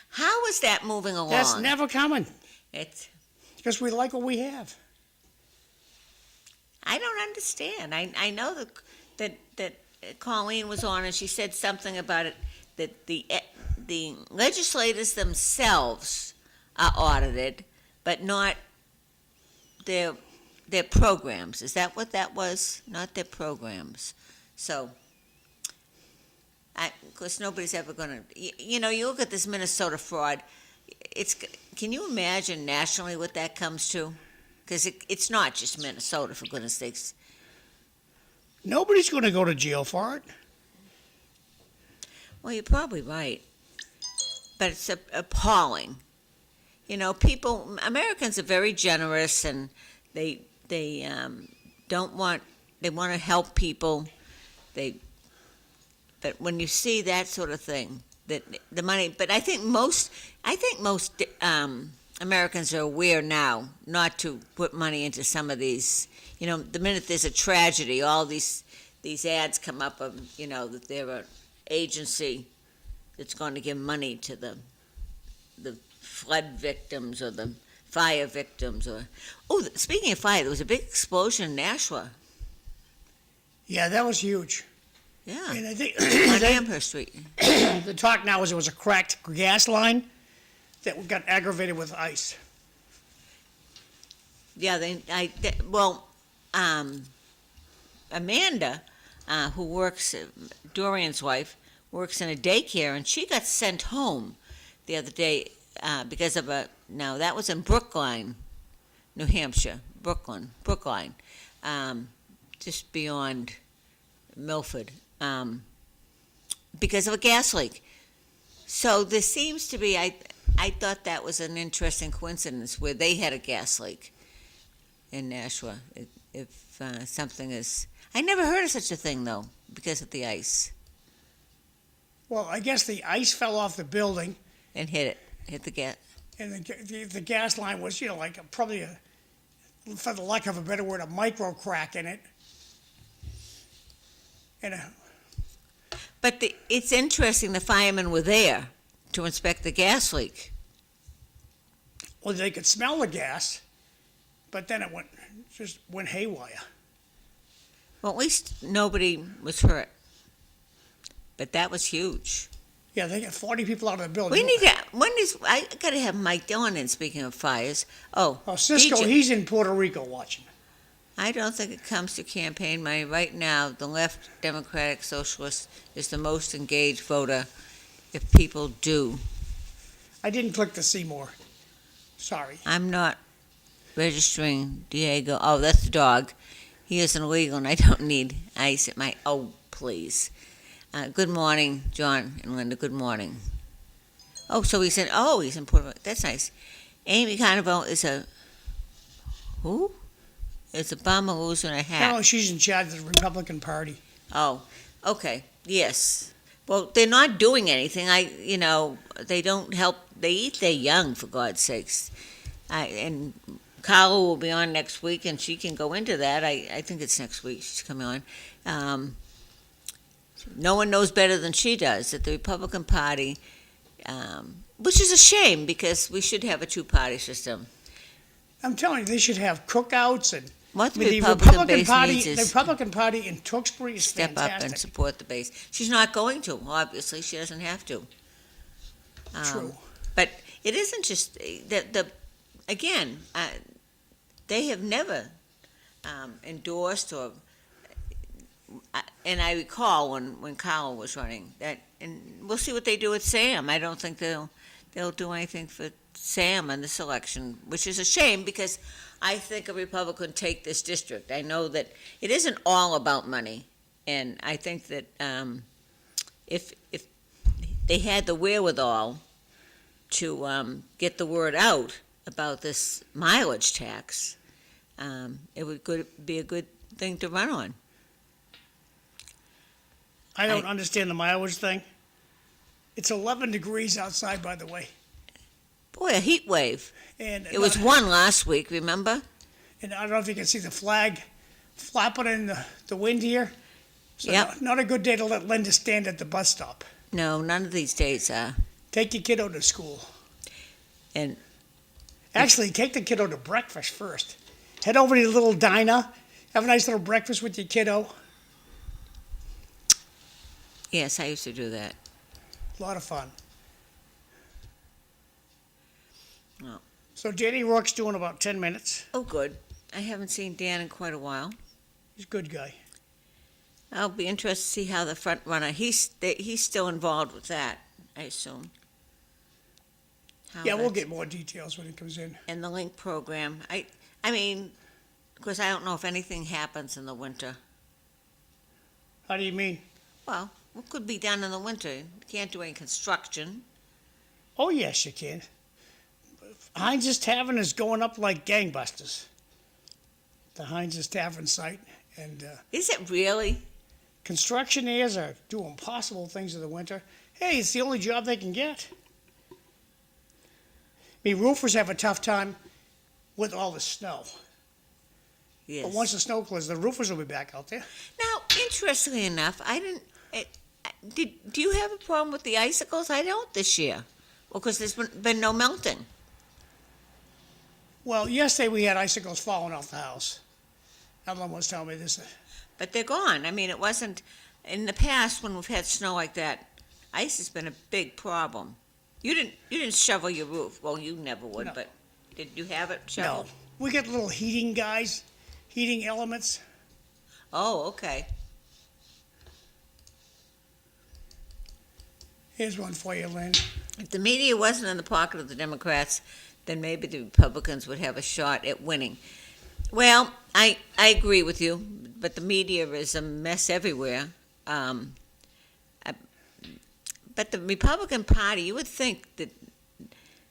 How is that moving along? That's never coming. It's. Because we like what we have. I don't understand. I know that Colleen was on and she said something about it, that the legislators themselves are audited, but not their programs. Is that what that was? Not their programs. So, of course, nobody's ever going to, you look at this Minnesota fraud, can you imagine nationally what that comes to? Because it's not just Minnesota, for goodness sakes. Nobody's going to go to jail for it. Well, you're probably right. But it's appalling. Americans are very generous, and they want to help people. But when you see that sort of thing, that the money. But I think most Americans are aware now not to put money into some of these. The minute there's a tragedy, all these ads come up of that they're an agency that's going to give money to the flood victims or the fire victims. Speaking of fire, there was a big explosion in Nashua. Yeah, that was huge. Yeah, and I think on Amherst Street. The talk now is it was a cracked gas line that got aggravated with ice. Yeah, Amanda, who works, Dorian's wife, works in a daycare, and she got sent home the other day because of that was in Brookline, New Hampshire, Brookline, just beyond Milford, because of a gas leak. So there seems to be, I thought that was an interesting coincidence where they had a gas leak in Nashua. If something is, I never heard of such a thing though, because of the ice. Well, I guess the ice fell off the building. And hit the gas. And the gas line was, probably for the lack of a better word, a micro crack in it. But it's interesting the firemen were there to inspect the gas leak. Well, they could smell the gas, but then it went haywire. Well, at least nobody was hurt. But that was huge. Yeah, they got 40 people out of the building. I got to have Mike Dillon in, speaking of fires. Cisco, DJ. He's in Puerto Rico watching. I don't think it comes to campaign money. Right now, the left Democratic Socialist is the most engaged voter, if people do. I didn't click the see more. Sorry. I'm not registering Diego. Oh, that's the dog. He isn't illegal, and I don't need ice at my... Oh, please. Good morning, John and Linda. Good morning. Oh, so he said, he's in Puerto Rico. That's nice. Amy Carnival is a... Who? It's a bummer who's in a hat. No, she's in charge of the Republican Party. Oh, okay. Yes. Well, they're not doing anything. They don't help. They eat their young, for God's sakes. And Carla will be on next week, and she can go into that. I think it's next week she's coming on. No one knows better than she does that the Republican Party, which is a shame because we should have a two-party system. I'm telling you, they should have cookouts and... What the Republican base Party, needs is the Republican Party in Tewksbury is step fantastic. up and support the base. She's not going to. Obviously, she doesn't have to. True. But it isn't just again. They have never endorsed or. And I recall when Carl was running that, and we'll see what they do with Sam. I don't think they'll do anything for Sam in this election, which is a shame because I think a Republican take this district. I know that it isn't all about money. And I think that if they had the wherewithal to get the word out about this mileage tax, it would be a good thing to run on. I don't understand the mileage thing. It's 11 degrees outside, by the way. Boy, a heat wave. And It was one last week, remember? And I don't know if you can see the flag flapping in the wind here. So Yep. not a good day to let Linda stand at the bus stop. No, none of these days are. Take your kiddo to school. And Actually, take the kiddo to breakfast first. Head over to the little diner. Have a nice little breakfast with your kiddo. yes, I used to do that. A lot of fun. Oh. So Danny Rourke's doing about 10 minutes. Oh, good. I haven't seen Dan in quite a while. He's a good guy. I'll be interested to see how the front runner, he's still involved with that, I assume. How Yeah, we'll that's- get more details when he comes in. And the link program, I mean, because I don't know if anything happens in the winter. How do you mean? Well, what could be done in the winter? You can't do any construction. Oh, yes, you can. Heinz's Tavern is going up like gangbusters. The Heinz's Tavern site. And Is it really? constructioneers are doing possible things in the winter. Hey, it's the only job they can get. I mean, roofers have a tough time with all the snow. Yes. But once the snow clears, the roofers will be back out there. Now, interestingly enough, do you have a problem with the icicles? I don't this year. Well, because there's been no melting. Well, yesterday we had icicles falling off the house. Ellen was telling me this. But they're gone. I mean, it wasn't, in the past, when we've had snow like that, ice has been a big problem. You didn't shovel your roof. Well, you never would, No. but did you have it No, shoveled? we get little heating guys, heating elements. Oh, okay. Here's one for you, Lynn. If the media wasn't in the pocket of the Democrats, then maybe the Republicans would have a shot at winning. Well, I agree with you, but the media is a mess everywhere. But the Republican Party, you would think that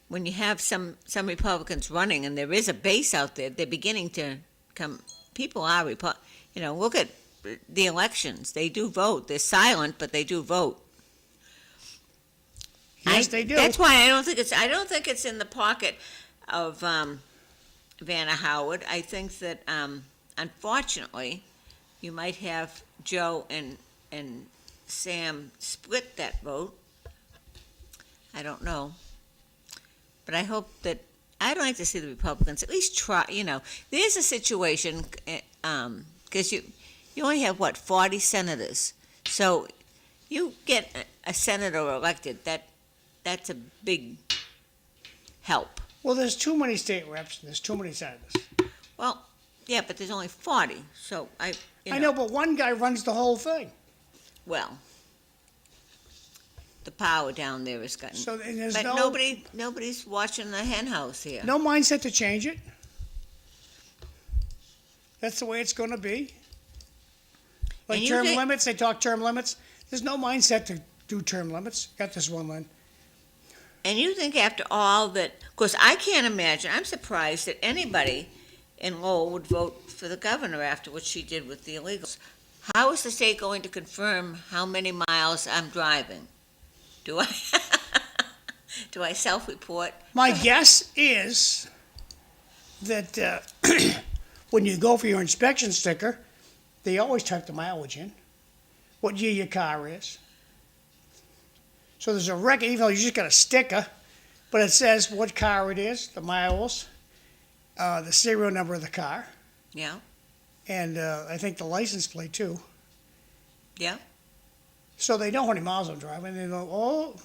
when you have some Republicans running and there is a base out there, they're beginning to come. People are, look at the elections. They do vote. They're silent, but they do vote. Yes, they do. That's why I don't think it's in the pocket of Vanna Howard. I think that unfortunately, you might have Joe and Sam split that vote. I don't know, but I hope that I'd like to see the Republicans at least try. There's a situation because you only have 40 senators, so you get a senator elected. That's a big help. Well, there's too many state reps and there's too many senators. Well, yeah, but there's only 40, so I know, but one guy runs the whole thing. Well, the power down there is gotten. So and there's But no nobody's watching the hen house here. no mindset to change it. That's the way it's going to be. Like And you term think- limits, they talk term limits. There's no mindset to do term limits. Got this one, Lynn. And you think after all that, because I can't imagine, I'm surprised that anybody in Lowell would vote for the governor after what she did with the illegals. How is the state going to confirm how many miles I'm driving? Do I self-report? My guess is that when you go for your inspection sticker, they always type the mileage in, what year your car is. So there's a record, even though you just got a sticker, but it says what car it is, the miles, the serial number of the car, Yeah, and I think the license plate too. yeah. So they know how many miles I'm driving. They go, oh,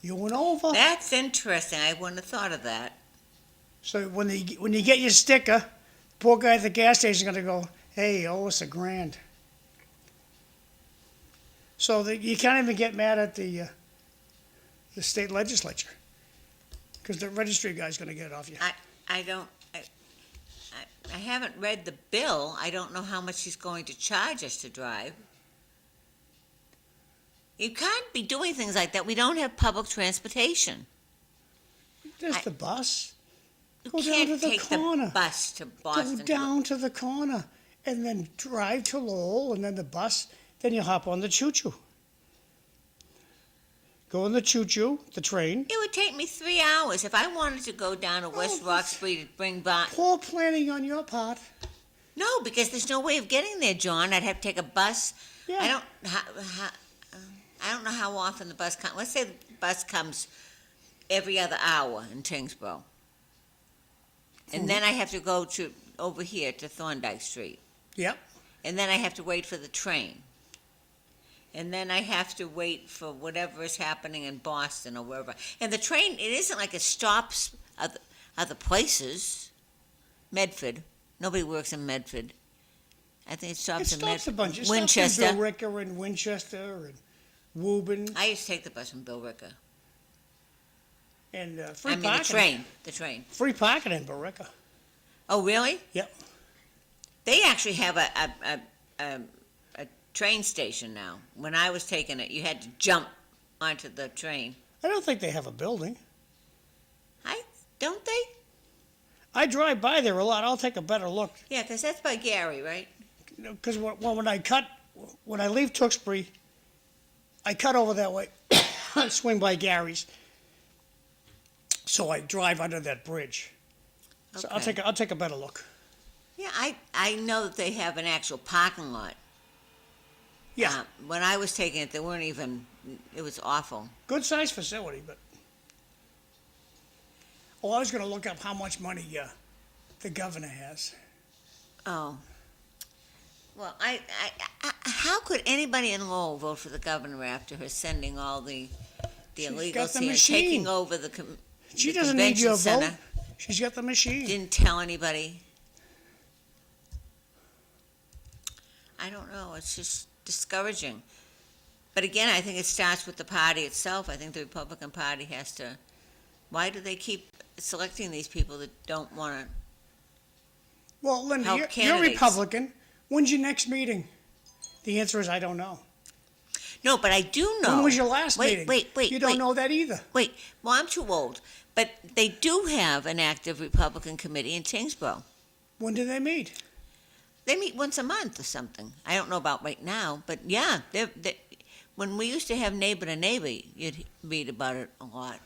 you went over. That's interesting. I wouldn't have thought of that. So when you get your sticker, poor guy at the gas station is going to go, hey, you owe us $1,000. So you can't even get mad at the state legislature because the registry guy's going to get it off you. I haven't read the bill. I don't know how much he's going to charge us to drive. You can't be doing things like that. We don't have public transportation. There's the bus. You Go down can't to the take corner. the bus to Boston. Go down to the corner and then drive to Lowell and then the bus. Then you hop on the choo-choo. Go on the choo-choo, the train. It would take me 3 hours if I wanted to go down to West Roxbury to bring back. Poor planning on your part. No, because there's no way of getting there, John. I'd have to take a bus. Yeah. I don't know how often the bus comes. Let's say the bus comes every other hour in Tewksbury. And then I have to go over here to Thorndike Street. Yep. And then I have to wait for the train. And then I have to wait for whatever is happening in Boston or wherever. And the train, it isn't like it stops other places. Medford. Nobody works in Medford. I think it stops in a bunch. It Winchester. stops in Billerica and Winchester and Woburn. I used to take the bus from Billerica. And free I parking. mean, the train. Free parking in Billerica. Oh, really? Yep. They actually have a train station now. When I was taking it, you had to jump onto the train. I don't think they have a building. Don't they? I drive by there a lot. I'll take a better look. Yeah, because that's by Gary, right? Because when I leave Tewksbury, I cut over that way, swing by Gary's. So I drive under that bridge. So Okay. I'll take a better look. Yeah, I know that they have an actual parking lot. Yeah, When I was taking it, it was awful. good sized facility, but. Oh, I was going to look up how much money the governor has. Oh. Well, how could anybody in Lowell vote for the governor after her sending all the got illegals the here, machine. taking over the She the doesn't need convention your center, vote. She's got the machine. didn't tell anybody. I don't know, it's just discouraging. But again, I think it starts with the party itself. I think the Republican Party has to, why do they keep selecting these people that don't want to? Well, Linda, help you're candidates. Republican. When's your next meeting? The answer is I don't know. No, but I do know. When was your last meeting? Wait. You don't know that either. Wait, well, I'm too old. But they do have an active Republican committee in Tewksbury. When do they meet? They meet once a month or something. I don't know about right now, but yeah, when we used to have neighbor to neighbor, you'd read about it a lot.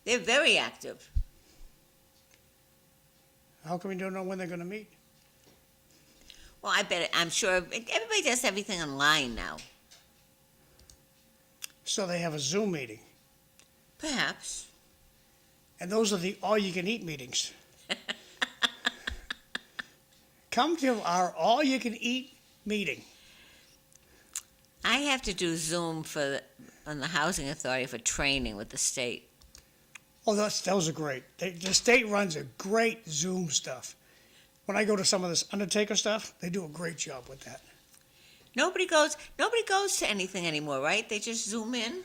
They're very active. How come you don't know when they're going to meet? Well, I'm sure everybody does everything online now. So they have a Zoom meeting. Perhaps. And those are the all-you-can-eat meetings. Come to our all-you-can-eat meeting. I have to do Zoom on the Housing Authority for training with the state. Oh, those are great. The state runs a great Zoom stuff. When I go to some of this Undertaker stuff, they do a great job with that. Nobody goes to anything anymore, right? They just Zoom in.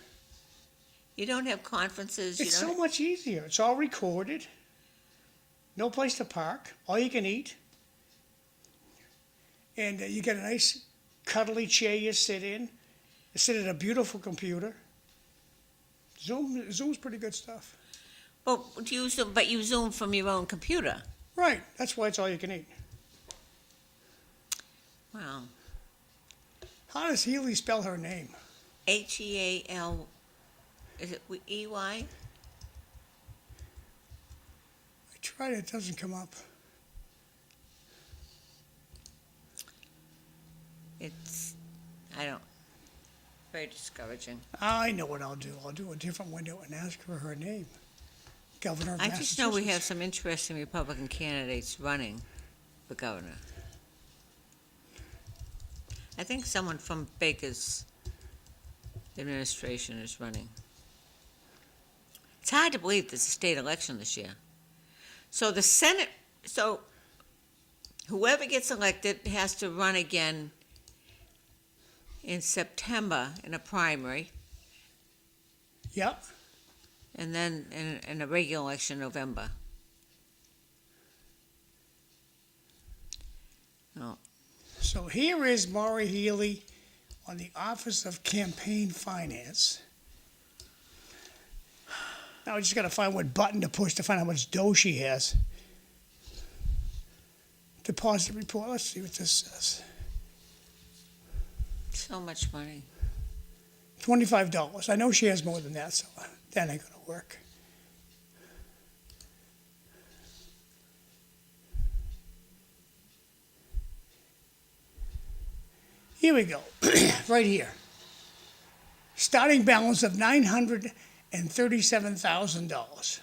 You don't have conferences. It's so much easier. It's all recorded. No place to park. All you can eat. And you get a nice cuddly chair you sit in. You sit at a beautiful computer. Zoom's pretty good stuff. Well, you Zoom from your own computer. Right. That's why it's all you can eat. Wow. How does Healy spell her name? Heal. Is it EY? I tried it. It doesn't come up. Very discouraging. I know what I'll do. I'll do a different window and ask her name. Governor of I just know we have Massachusetts. some interesting Republican candidates running for governor. I think someone from Baker's administration is running. It's hard to believe there's a state election this year. So the Senate, whoever gets elected has to run again in September in a primary, Yep. and then in a regular election in November. Oh. So here is Maury Healy on the Office of Campaign Finance. Now I just got to find what button to push to find out how much dough she has. Deposit report. Let's see what this says. So much money. $25. I know she has more than that, so that ain't going to work. Here we go. Right here. Starting balance of $937,000.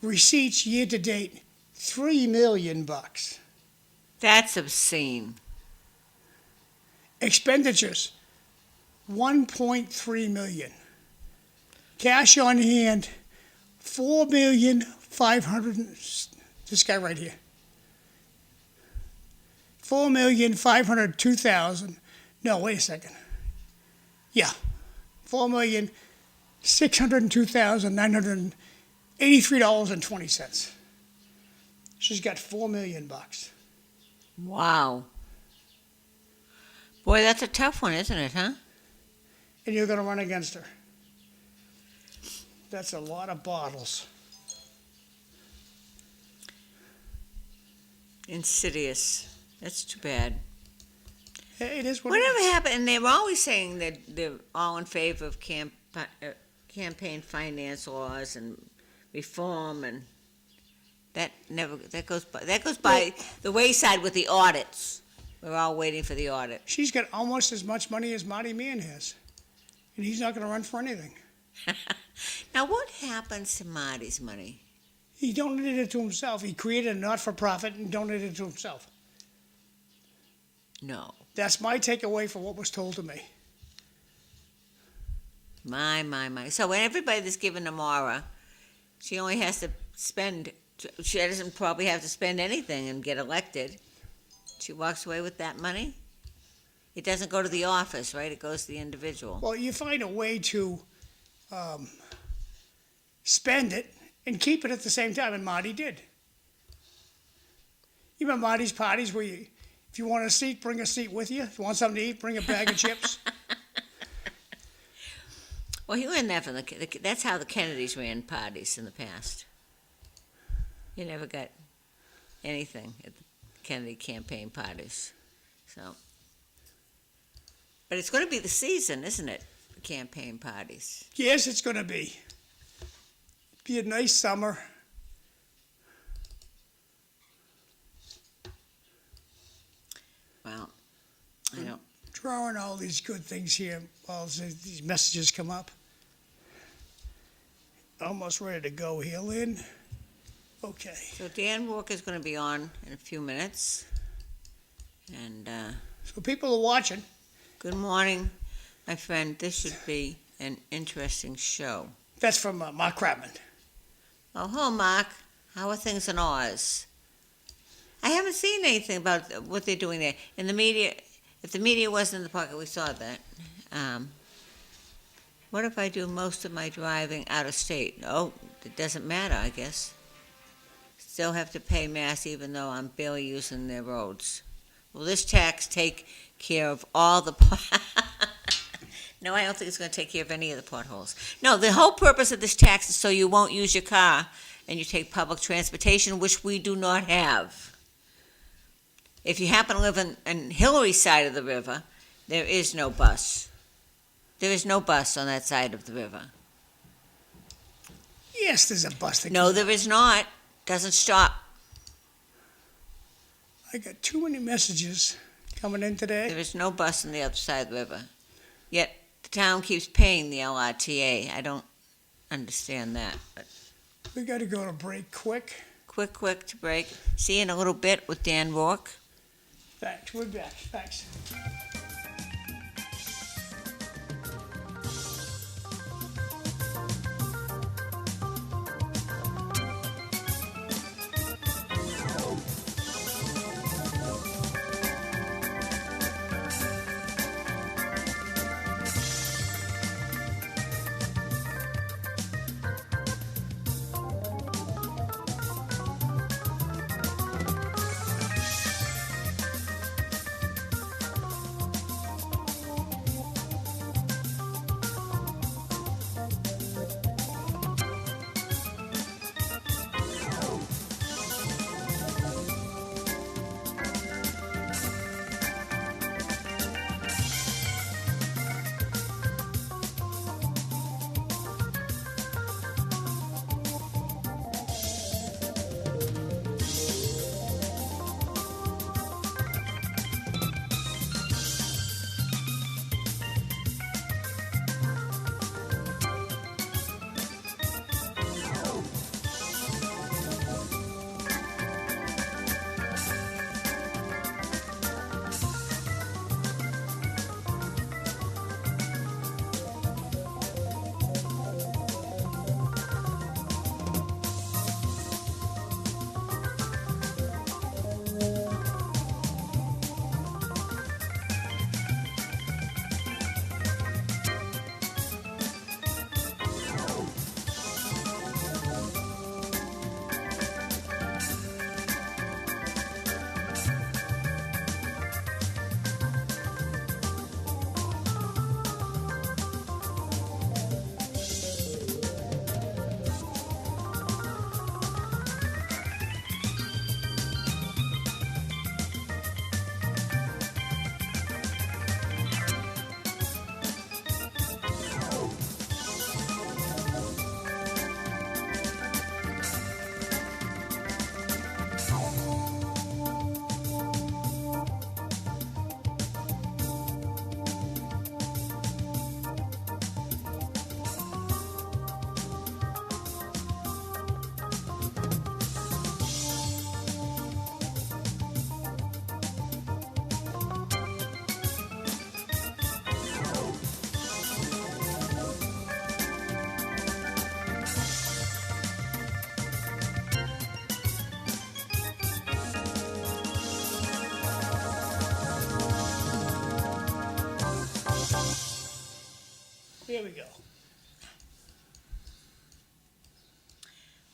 Receipts year to date, $3 million. That's obscene. Expenditures, $1.3 million. Cash on hand, $4,500,000. This guy right here. $4,502,000. No, wait a second. Yeah, $4,602,983.20. She's got $4 million. Wow. Boy, that's a tough one, isn't it, huh? And you're going to run against her. That's a lot of bottles. Insidious. That's too bad. It is what Whatever it is. happened, and they were always saying that they're all in favor of campaign finance laws and reform, and that goes by the wayside with the audits. We're all waiting for the audit. She's got almost as much money as Marty Mann has. And he's not going to run for anything. Now, what happens to Marty's money? He donated it to himself. He created a not-for-profit and donated it to himself. No. That's my takeaway from what was told to me. My. So when everybody that's given Amara, she only has to spend, she doesn't probably have to spend anything and get elected. She walks away with that money? It doesn't go to the office, right? It goes to the individual. Well, you find a way to spend it and keep it at the same time, and Marty did. You remember Marty's parties where you, if you want a seat, bring a seat with you. If you want something to eat, bring a bag of chips. Well, he learned that from that's how the Kennedys ran parties in the past. You never got anything at the Kennedy campaign parties. So, but it's going to be the season, isn't it? The campaign parties. Yes, it's going to be. Be a nice summer. Well, I don't. Drawing all these good things here while these messages come up. Almost ready to go here, Lynn. Okay. So Dan Rourke is going to be on in a few minutes. And So people are watching. good morning, my friend. This should be an interesting show. That's from Mark Crabman. Oh, hello, Mark. How are things in Oz? I haven't seen anything about what they're doing there. In the media, if the media wasn't in the pocket, we saw that. What if I do most of my driving out of state? Oh, it doesn't matter, I guess. Still have to pay Mass even though I'm barely using their roads. Will this tax take care of all the... No, I don't think it's going to take care of any of the potholes. No, the whole purpose of this tax is so you won't use your car and you take public transportation, which we do not have. If you happen to live in Hillary's side of the river, there is no bus. There is no bus on that side of the river. Yes, there's a bus that No, goes- there is not. Doesn't stop. I got too many messages coming in today. There is no bus on the other side of the river. Yet the town keeps paying the LRTA. I don't understand that. But We got to go to break quick. quick to break. See you in a little bit with Dan Rourke. Thanks. We're back. Thanks.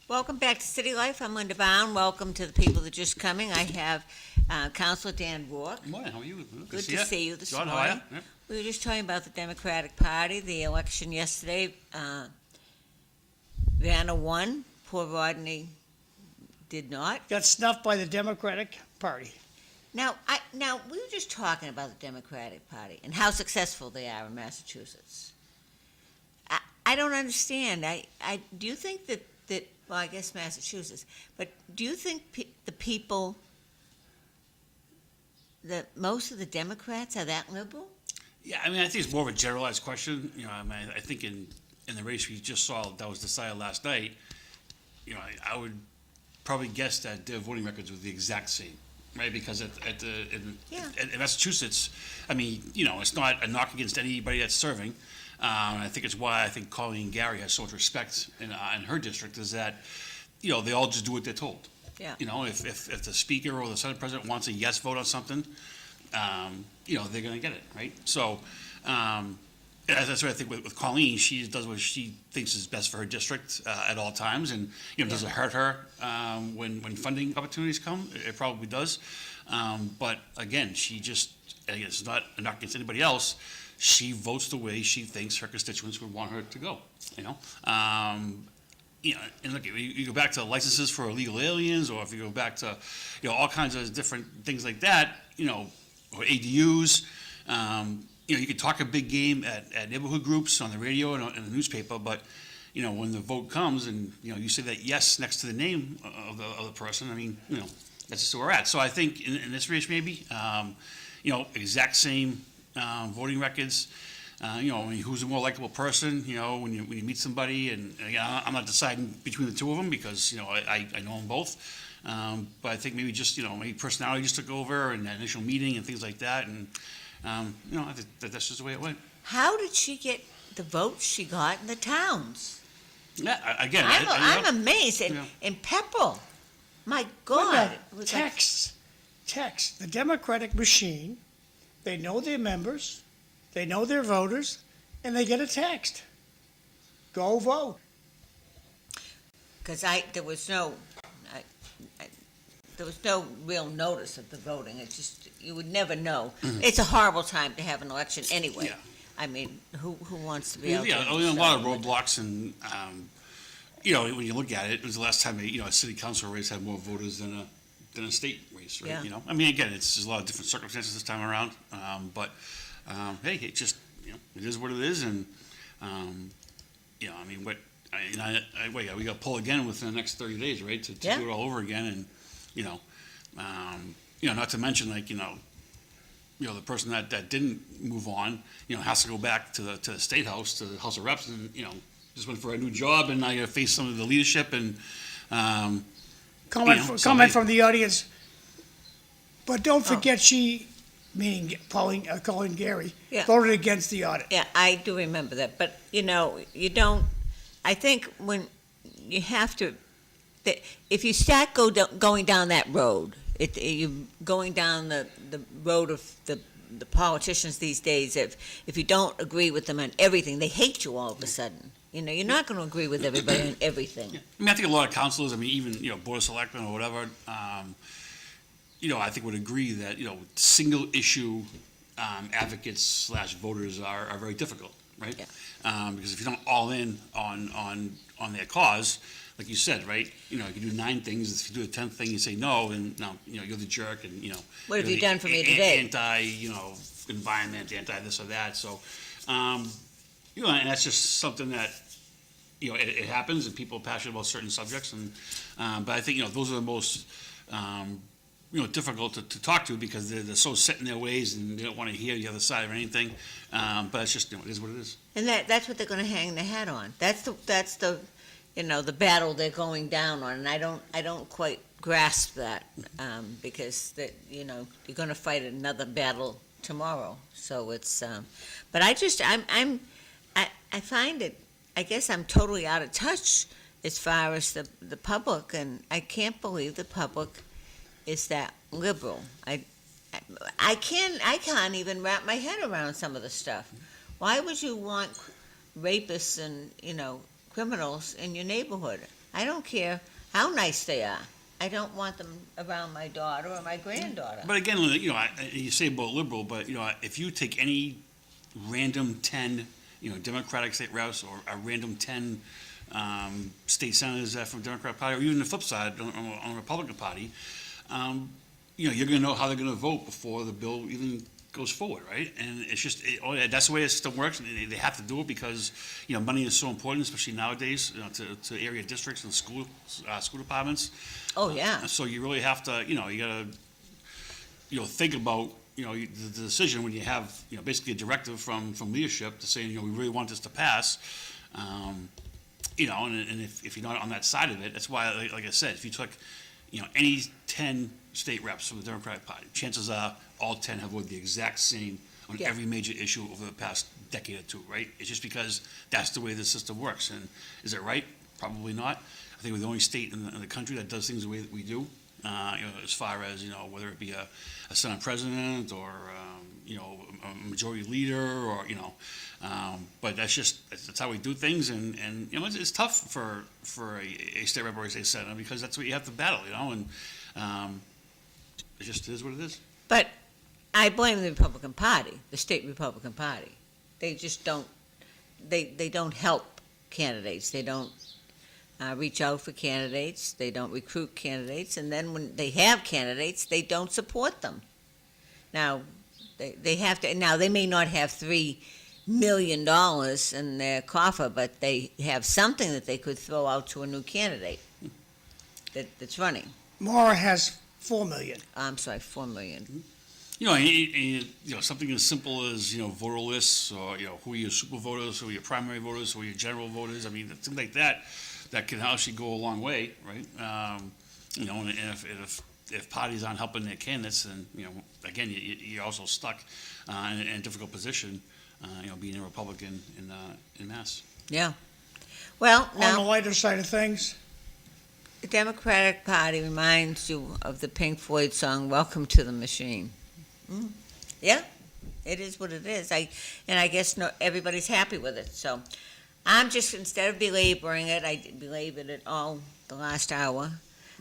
Welcome back to City Life. I'm Linda Bown. Welcome to the people that are just coming. I have Councilor Dan Rourke. Good morning, how are you? Good to see you this John, morning. how are you? We were just talking about the Democratic Party, the election yesterday. Vanna won. Poor Rodney did not. Got snuffed by the Democratic Party. Now we were just talking about the Democratic Party and how successful they are in Massachusetts. I don't understand. Do you think that well, I guess Massachusetts, but do you think the people, that most of the Democrats are that liberal? Yeah, I mean, I think it's more of a generalized question. You know, I mean, I think in the race we just saw that was decided last night, you know, I would probably guess that their voting records were the exact same, right? Because in Massachusetts, I mean, you know, it's not a knock against anybody that's serving. I think it's why I think Colleen Gary has so much respect in her district is that, you know, they all just do what they're told. Yeah. You know, if the speaker or the Senate president wants a yes vote on something, you know, they're going to get it, right? So that's what I think with Colleen. She does what she thinks is best for her district at all times, and you know, does it hurt her when funding opportunities come? It probably does. But again, it's not a knock against anybody else. She votes the way she thinks her constituents would want her to go. You know, and look, you go back to licenses for illegal aliens, or if you go back to, you know, all kinds of different things like that. You know, or ADUs. You know, you could talk a big game at neighborhood groups on the radio and in the newspaper, but you know, when the vote comes and you know you say that yes next to the name of the person, I mean, you know, that's just where we're at. So I think in this race maybe, you know, exact same. Voting records, you know, who's a more likable person, you know, when you meet somebody, and again, I'm not deciding between the two of them because, you know, I know them both, but I think maybe just, you know, maybe personality just took over and that initial meeting and things like that, and, you know, I think that's just the way it went. How did she get the votes she got in the towns? Yeah, again, I'm amazed. Yeah. In Pepperell, my God. Linda, text. The Democratic machine, they know their members, they know their voters, and they get a text. Go vote. Because there was no real notice of the voting. It's just, you would never know. Mm-hmm. It's a horrible time to have an election anyway. Yeah. I mean, who wants to be out there? Yeah, a lot of roadblocks, and you know, when you look at it, it was the last time a city council race had more voters than a state race, right? Yeah. You know, I mean, again, there's a lot of different circumstances this time around, but hey, it just, you know, it is what it is, and you know, I mean, we got to pull again within the next 30 days, right, to do it all over again, and you know, not to mention, like, you know, the person that didn't move on, you know, has to go back to the state house, to the House of Reps, and you know, just went for a new job, and now you got to face some of the leadership and. Comment from the audience. But don't forget she, meaning Colleen Gary, voted against the audit. Yeah, I do remember that. But, you know, you don't, I think when you have to, if you start going down that road, you're going down the road of the politicians these days, if you don't agree with them on everything, they hate you all of a sudden. You know, you're not going to agree with everybody on everything. Yeah. I mean, I think a lot of councilors, I mean, even, you know, board of selectmen or whatever, you know, I think would agree that, you know, single issue advocates / voters are very difficult, right? Yeah. Because if you're not all in on their cause, like you said, right, you know, you can do 9 things. If you do the 10th thing, you say no, and now, you know, you're the jerk, and, you know. What have you done for me today? Anti, you know, environment, anti this or that. So, you know, and that's just something that, you know, it happens, and people are passionate about certain subjects, and but I think, you know, those are the most you know, difficult to talk to because they're so set in their ways and they don't want to hear the other side of anything. But it's just, you know, it is what it is. And that's what they're going to hang their hat on. That's the you know, the battle they're going down on, and I don't quite grasp that because that, you know, you're going to fight another battle tomorrow. So it's but I find it. I guess I'm totally out of touch as far as the public, and I can't believe the public is that liberal. I can't even wrap my head around some of the stuff. Why would you want rapists and, you know, criminals in your neighborhood? I don't care how nice they are. I don't want them around my daughter or my granddaughter. But again, you know, you say about liberal, but, you know, if you take any random 10, you know, Democratic state reps or a random 10 state senators from the Democratic Party, or even the flip side on the Republican Party, you know, you're going to know how they're going to vote before the bill even goes forward, right? And it's just, that's the way the system works, and they have to do it because, you know, money is so important, especially nowadays, you know, to area districts and school departments. Oh, yeah. So you really have to, you know, you gotta, you know, think about, you know, the decision when you have, you know, basically a directive from leadership to say, you know, we really want this to pass. You know, and if you're not on that side of it, that's why, like I said, if you took, you know, any 10 state reps from the Democratic Party, chances are all 10 have voted the exact same on Yeah. every major issue over the past decade or two, right? It's just because that's the way the system works. And is it right? Probably not. I think we're the only state in the country that does things the way that we do. You know, as far as, you know, whether it be a Senate president or, you know, a majority leader or, you know, but that's how we do things. And you know, it's tough for a state rep or a state senator because that's what you have to battle, you know, and it just is what it is. But I blame the Republican Party, the state Republican Party. They just don't, they don't help candidates. They don't reach out for candidates. They don't recruit candidates. And then when they have candidates, they don't support them. Now, they have to, now they may not have $3 million in their coffer, but they have something that they could throw out to a new candidate that's running. Mara has 4 million. I'm sorry, 4 million. You know, and you know, something as simple as, you know, voter lists or, you know, who are your super voters, who are your primary voters, who are your general voters. I mean, things like that can actually go a long way, right? You know, and if parties aren't helping their candidates, then, you know, again, you're also stuck in a difficult position, you know, being a Republican in Mass. Yeah. Well, On the now, lighter side of things, the Democratic Party reminds you of the Pink Floyd song, Welcome to the Machine. Yeah, it is what it is. I guess everybody's happy with it. So I'm just, instead of belaboring it, I belabored it all the last hour.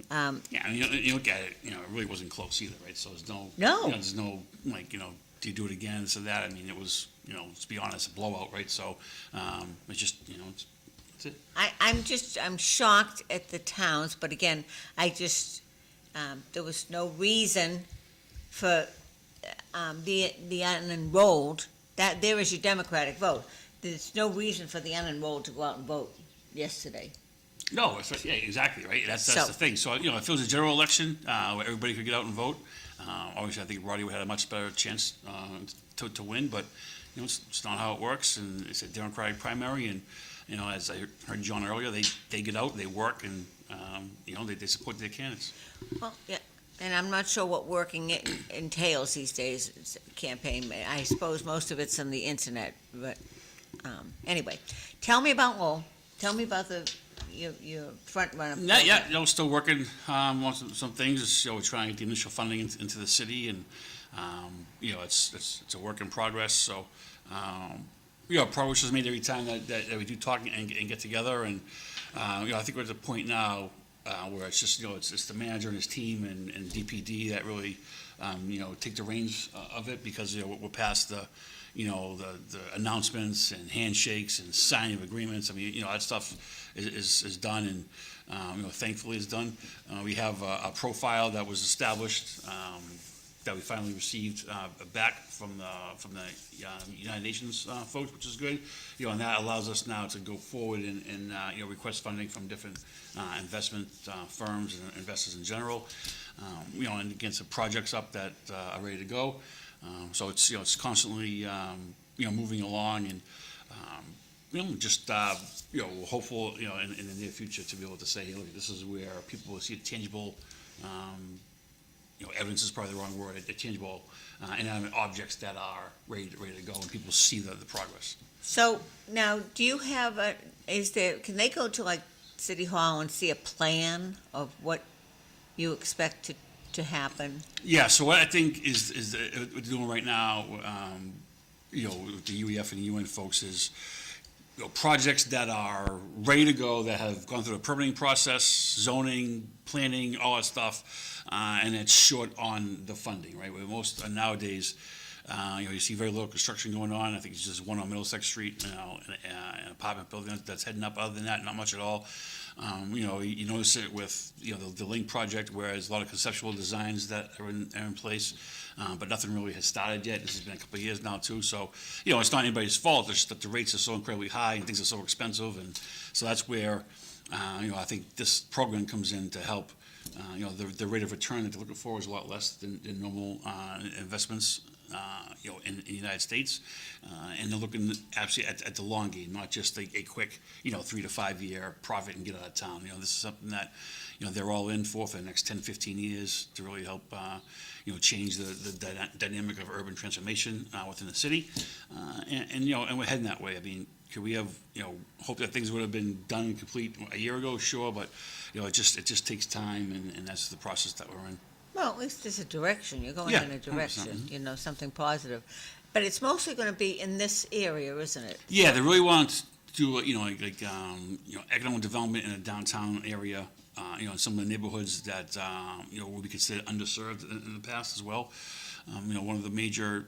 Yeah, and you look at it, you know, it really wasn't close either, right? So there's no, No. you know, there's no, like, you know, do you do it again, this or that? I mean, it was, you know, let's be honest, a blowout, right? So it's just, you know, that's it. I'm shocked at the towns, but again, there was no reason for the unenrolled, that there is your Democratic vote. There's no reason for the unenrolled to go out and vote yesterday. No, yeah, exactly, right? That's So- the thing. So, you know, if it was a general election where everybody could get out and vote, obviously I think Roddy would have a much better chance to win, but, you know, it's not how it works, and it's a Democratic primary, and, you know, as I heard John earlier, they get out, they work, and, you know, they support their candidates. Well, yeah, and I'm not sure what working it entails these days, it's a campaign. I suppose most of it's on the internet, but anyway. Tell me about Lowell. Tell me about your front runner. Yeah, you know, still working on some things. It's, you know, we're trying to get the initial funding into the city, and you know, it's a work in progress. So, you know, progress is made every time that we do talk and get together. And you know, I think we're at the point now where it's just, you know, it's the manager and his team and DPD that really, you know, take the reins of it, because, you know, we're past the, you know, the announcements and handshakes and signing of agreements. I mean, you know, that stuff is done, and you know, thankfully is done. We have a profile that was established that we finally received back from the United Nations folks, which is good. You know, and that allows us now to go forward and you know, request funding from different investment firms and investors in general. You know, and get some projects up that are ready to go. So it's, you know, it's constantly, you know, moving along, and, you know, just, you know, hopeful, you know, in the near future to be able to say, hey, look, this is where people will see a tangible, you know, evidence is probably the wrong word, a tangible, inanimate objects that are ready to go, and people see the progress. So now, do you have can they go to like City Hall and see a plan of what you expect to happen? Yeah, so what I think is what we're doing right now, you know, with the UEF and the UN folks, is projects that are ready to go, that have gone through the permitting process, zoning, planning, all that stuff, and it's short on the funding, right? Where most nowadays, you see very little construction going on. I think it's just one on Middlesex Street, an apartment building that's heading up. Other than that, not much at all. You notice it with, the Link project, where there's a lot of conceptual designs that are in place, but nothing really has started yet. This has been a couple of years now, too. So, it's not anybody's fault. It's just that the rates are so incredibly high and things are so expensive. And so that's where, I think this program comes in to help. The rate of return that they're looking for is a lot less than normal investments. In the United States, and they're looking absolutely at the long game, not just a quick, 3 to 5 year profit and get out of town. This is something that, they're all in for the next 10, 15 years to really help, change the dynamic of urban transformation within the city, and we're heading that way. I mean, could we have, hope that things would have been done and complete a year ago? Sure, but it just takes time, and that's the process that we're in. Well, at least there's a direction. You're going Yeah, in a direction, 100%. Something positive. But it's mostly going to be in this area, isn't it? Yeah, they really want to do, economic development in a downtown area, in some of the neighborhoods that, would be considered underserved in the past as well. One of the major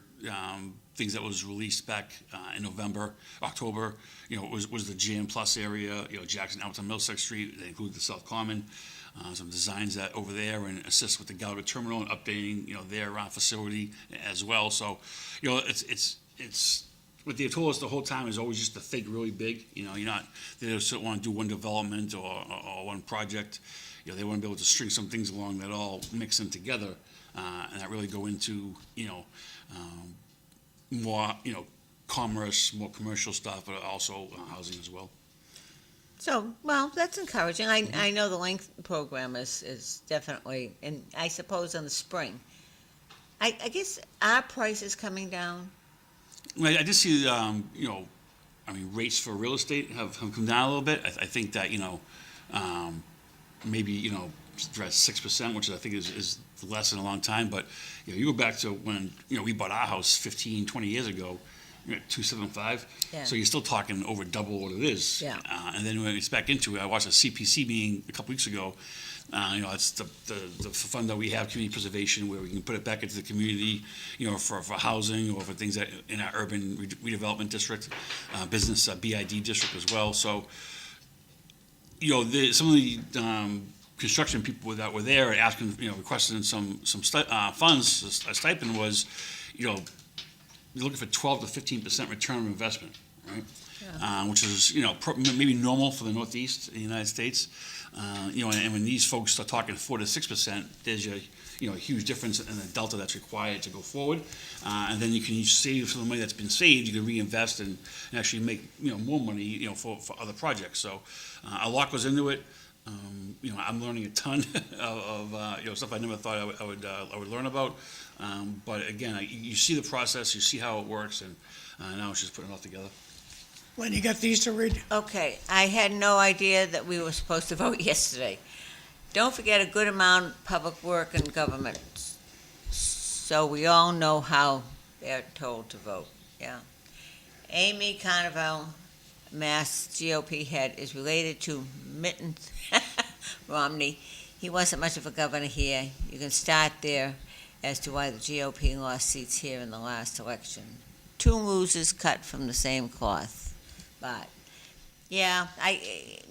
things that was released back in October, was the GM Plus area, Jackson, Alton, Middlesex Street. They include the South Common. Some designs that over there, and assist with the Gallagher Terminal and updating, their facility as well. So, it's what they've told us the whole time is always just to think really big. They just don't want to do one development or one project. They want to be able to string some things along that all mix in together, and that really go into, more, commerce, more commercial stuff, but also housing as well. So, well, that's encouraging. I know the Length program is definitely, and I suppose in the spring. I guess our price is coming down. I did see, rates for real estate have come down a little bit. I think that, maybe, they're at 6%, which I think is less in a long time. But, you go back to when, we bought our house 15, 20 years ago, $275. Yeah. So you're still talking over double what it is. Yeah. And then when it's back into it, I watched a CPC meeting a couple weeks ago. It's the fund that we have, community preservation, where we can put it back into the community, for housing or for things that in our urban redevelopment district, business BID district as well. So, some of the construction people that were there asking, requesting some funds. A stipend was, you're looking for 12 to 15% return on investment, right? Yeah. Which is, maybe normal for the Northeast in the United States. And when these folks start talking 4 to 6%, there's a huge difference in the delta that's required to go forward. And then you can save some of the money that's been saved. You can reinvest and actually make, more money, for other projects. So a lot goes into it. I'm learning a ton of stuff I never thought I would learn about. But again, you see the process, you see how it works, and now it's just putting it all together. Len, you got these to read? Okay, I had no idea that we were supposed to vote yesterday. Don't forget a good amount of public work and government. So we all know how they're told to vote, yeah. Amy Carnival, Mass GOP head, is related to Mitten Romney. He wasn't much of a governor here. You can start there as to why the GOP lost seats here in the last election. Two losers cut from the same cloth. But, yeah, I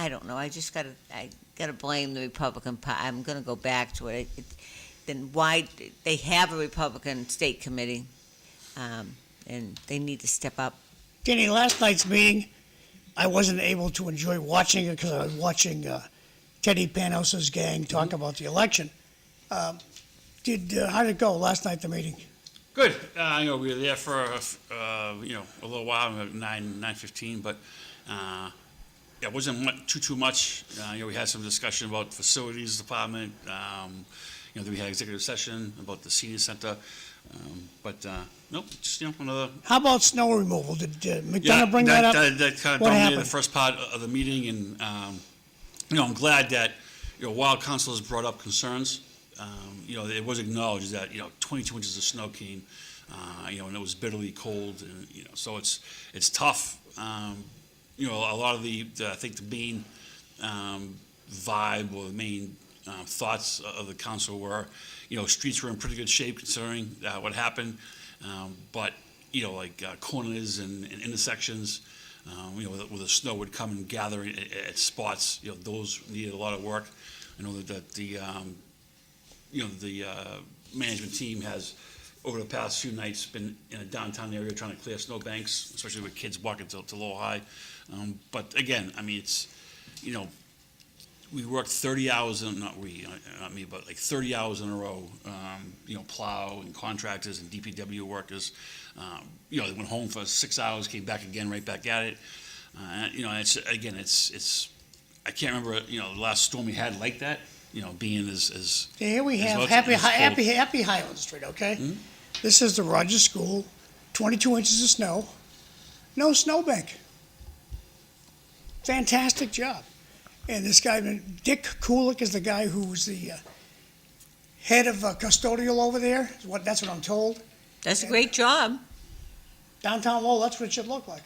don't know. I gotta blame the Republican Party. I'm gonna go back to it. Then why they have a Republican state committee, and they need to step up. Jenny, last night's meeting, I wasn't able to enjoy watching it because I was watching Teddy Panos's gang talk about the election. How did it go last night, the meeting? Good. We were there for a little while, 9:15, but it wasn't too much. We had some discussion about facilities department. Then we had executive session about the senior center. But nope, just another. How about snow removal? Did McDonough bring that up? That kind of dominated the first part of the meeting, and I'm glad that while councilors brought up concerns, it was acknowledged that 22 inches of snow came and it was bitterly cold, and, so it's tough. A lot of I think the main vibe or the main thoughts of the council were, streets were in pretty good shape considering what happened, but, corners and intersections, where the snow would come and gather at spots, those needed a lot of work. I know that the management team has, over the past few nights, been in a downtown area trying to clear snowbanks, especially with kids walking to Lowell High. But again, I mean, it's, we worked 30 hours, not me, but like 30 hours in a row, plow and contractors and DPW workers. They went home for 6 hours, came back again, right back at it. It's I can't remember, the last storm we had like that, being as Here we as have much- Happy as cold. Highland Street, okay? This is the Rogers School, 22 inches of snow, no snowbank. Fantastic job. And this guy, Dick Kulik, is the guy who's the head of custodial over there. That's what I'm told. That's a great job. Downtown Lowell, that's what it should look like.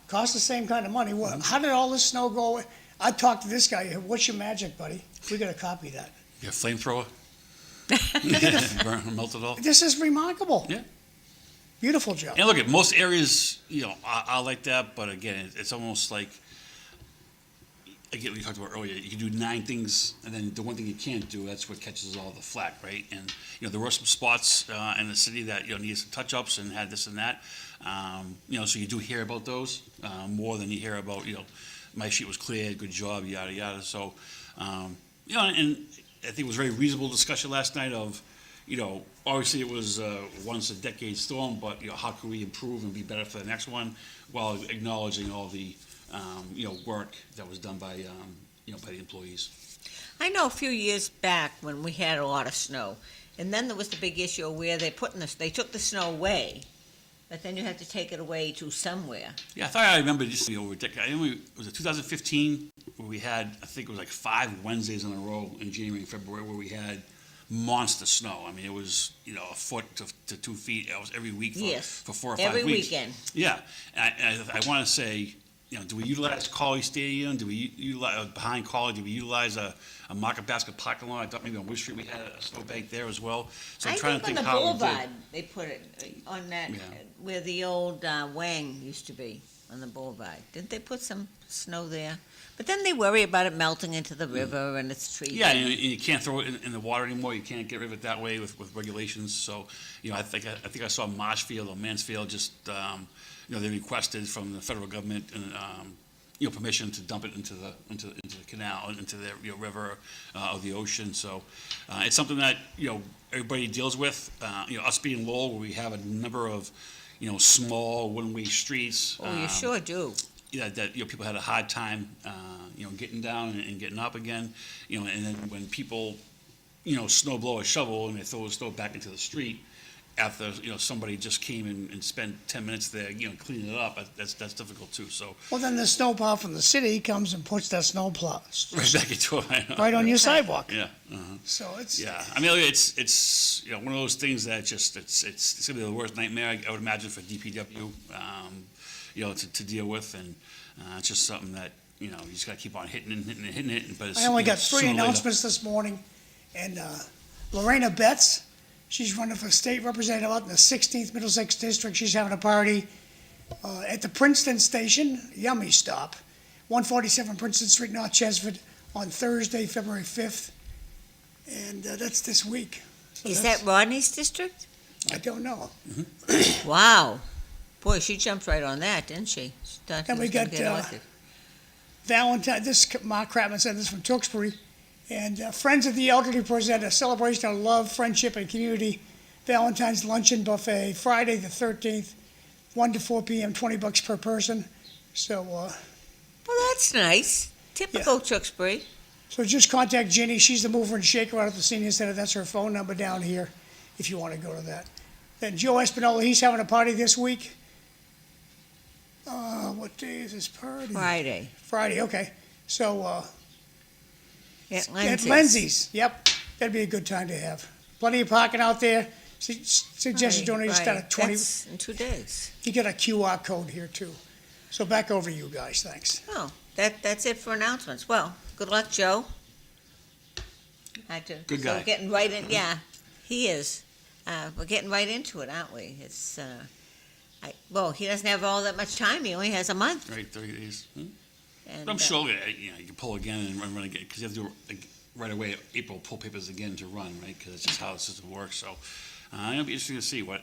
Costs the same kind of money. Well, how did all this snow go away? I talked to this guy. What's your magic, buddy? We got to copy that. Yeah, flamethrower. Melt it all. This is remarkable. Yeah. Beautiful job. And look, at most areas, I like that, but again, it's almost like, again, we talked about earlier, you can do 9 things, and then the one thing you can't do, that's what catches all the flack, right? And, there were some spots in the city that, needed some touch-ups and had this and that. So you do hear about those more than you hear about, my sheet was cleared, good job, yada, yada. So, and I think it was a very reasonable discussion last night of, obviously it was once a decade storm, but, how can we improve and be better for the next one while acknowledging all the, work that was done by, by the employees. I know a few years back when we had a lot of snow, and then there was the big issue where they took the snow away, but then you had to take it away to somewhere. Yeah, I thought I remember just over a decade. I remember, was it 2015 where we had, I think it was like 5 Wednesdays in a row in January and February where we had monster snow. I mean, it was, a foot to 2 feet. It was every week for 4 or 5 every weeks. weekend. Yeah, and I want to say, do we utilize Colley Stadium? Do we utilize, behind Colley, do we utilize a market basket parking lot? I thought maybe on Wood Street we had a snowbank there as well. So I'm trying to think on the how we did. boulevard, they put it on that, Yeah. where the old Wang used to be, on the boulevard. Didn't they put some snow there? But then they worry about it melting into the river and it's treated. Yeah, and you can't throw it in the water anymore. You can't get rid of it that way with regulations. So, I think I saw Marshfield or Mansfield just, they requested from the federal government, permission to dump it into the canal, into the river or the ocean. So, it's something that everybody deals with. Us being Lowell, where we have a number of small one-way streets. Oh, you sure do. That people had a hard time, getting down and getting up again, and then when people, snow blow a shovel and they throw the snow back into the street after somebody just came and spent 10 minutes there, cleaning it up, that's difficult too. So Well, then the snowplow from the city comes and puts that snowplow right back into it. I know. right on your sidewalk. Yeah. So it's Yeah. I mean, it's one of those things that just it's gonna be the worst nightmare I would imagine for DPW, to deal with, and it's just something that you just gotta keep on hitting it. But it's, I only got sooner 3 or later- announcements this morning, and Lorena Betts, she's running for state representative out in the 16th Middlesex District. She's having a party at the Princeton Station, Yummy Stop, 147 Princeton Street, North Chesford, on Thursday, February 5th, and that's this week. So Is that's- that Rodney's district? I don't know. Wow. Boy, she jumped right on that, didn't she? She thought she And we was gonna got, get elected. Valentine, Mark Kratman said this from Tewksbury, and Friends of the Elderly present a celebration of love, friendship, and community Valentine's Luncheon Buffet, Friday the 13th, 1 to 4 p.m., $20 per person. So, Well, that's nice. Typical Tewksbury. so just contact Ginny. She's the mover and shaker out at the senior center. That's her phone number down here if you want to go to that. Then Joe Espinola, he's having a party this week. What day is his party? Friday. Friday, okay. So, At at Lindsay's. Lindsay's, yep. That'd be a good time to have. Plenty of parking out there. Suggested donation start at 20. That's in 2 days. You got a QR code here too. So back over to you guys, thanks. Oh, that's it for announcements. Well, good luck, Joe. Good guy. We're getting right in, yeah, he is. We're getting right into it, aren't we? It's, well, he doesn't have all that much time. He only has a month. Right, 30 days. And, But I'm sure, you can pull again and run again, because you have to do, like, right away, April, pull papers again to run, right? Because it's just how the system works, so, it'll be interesting to see what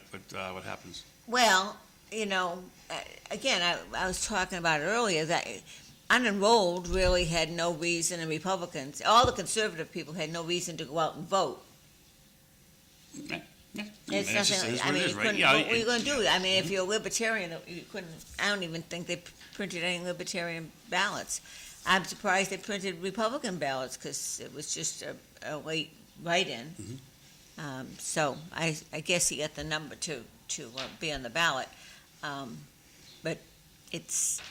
happens. Well, again, I was talking about it earlier, that unenrolled really had no reason, and Republicans, all the conservative people had no reason to go out and vote. Yeah. It's nothing, I mean, you couldn't, what were you gonna do? I mean, if you're a libertarian, you couldn't, I don't even think they printed any libertarian ballots. I'm surprised they printed Republican ballots, because it was just a late write-in. So I guess he got the number to be on the ballot. But it's,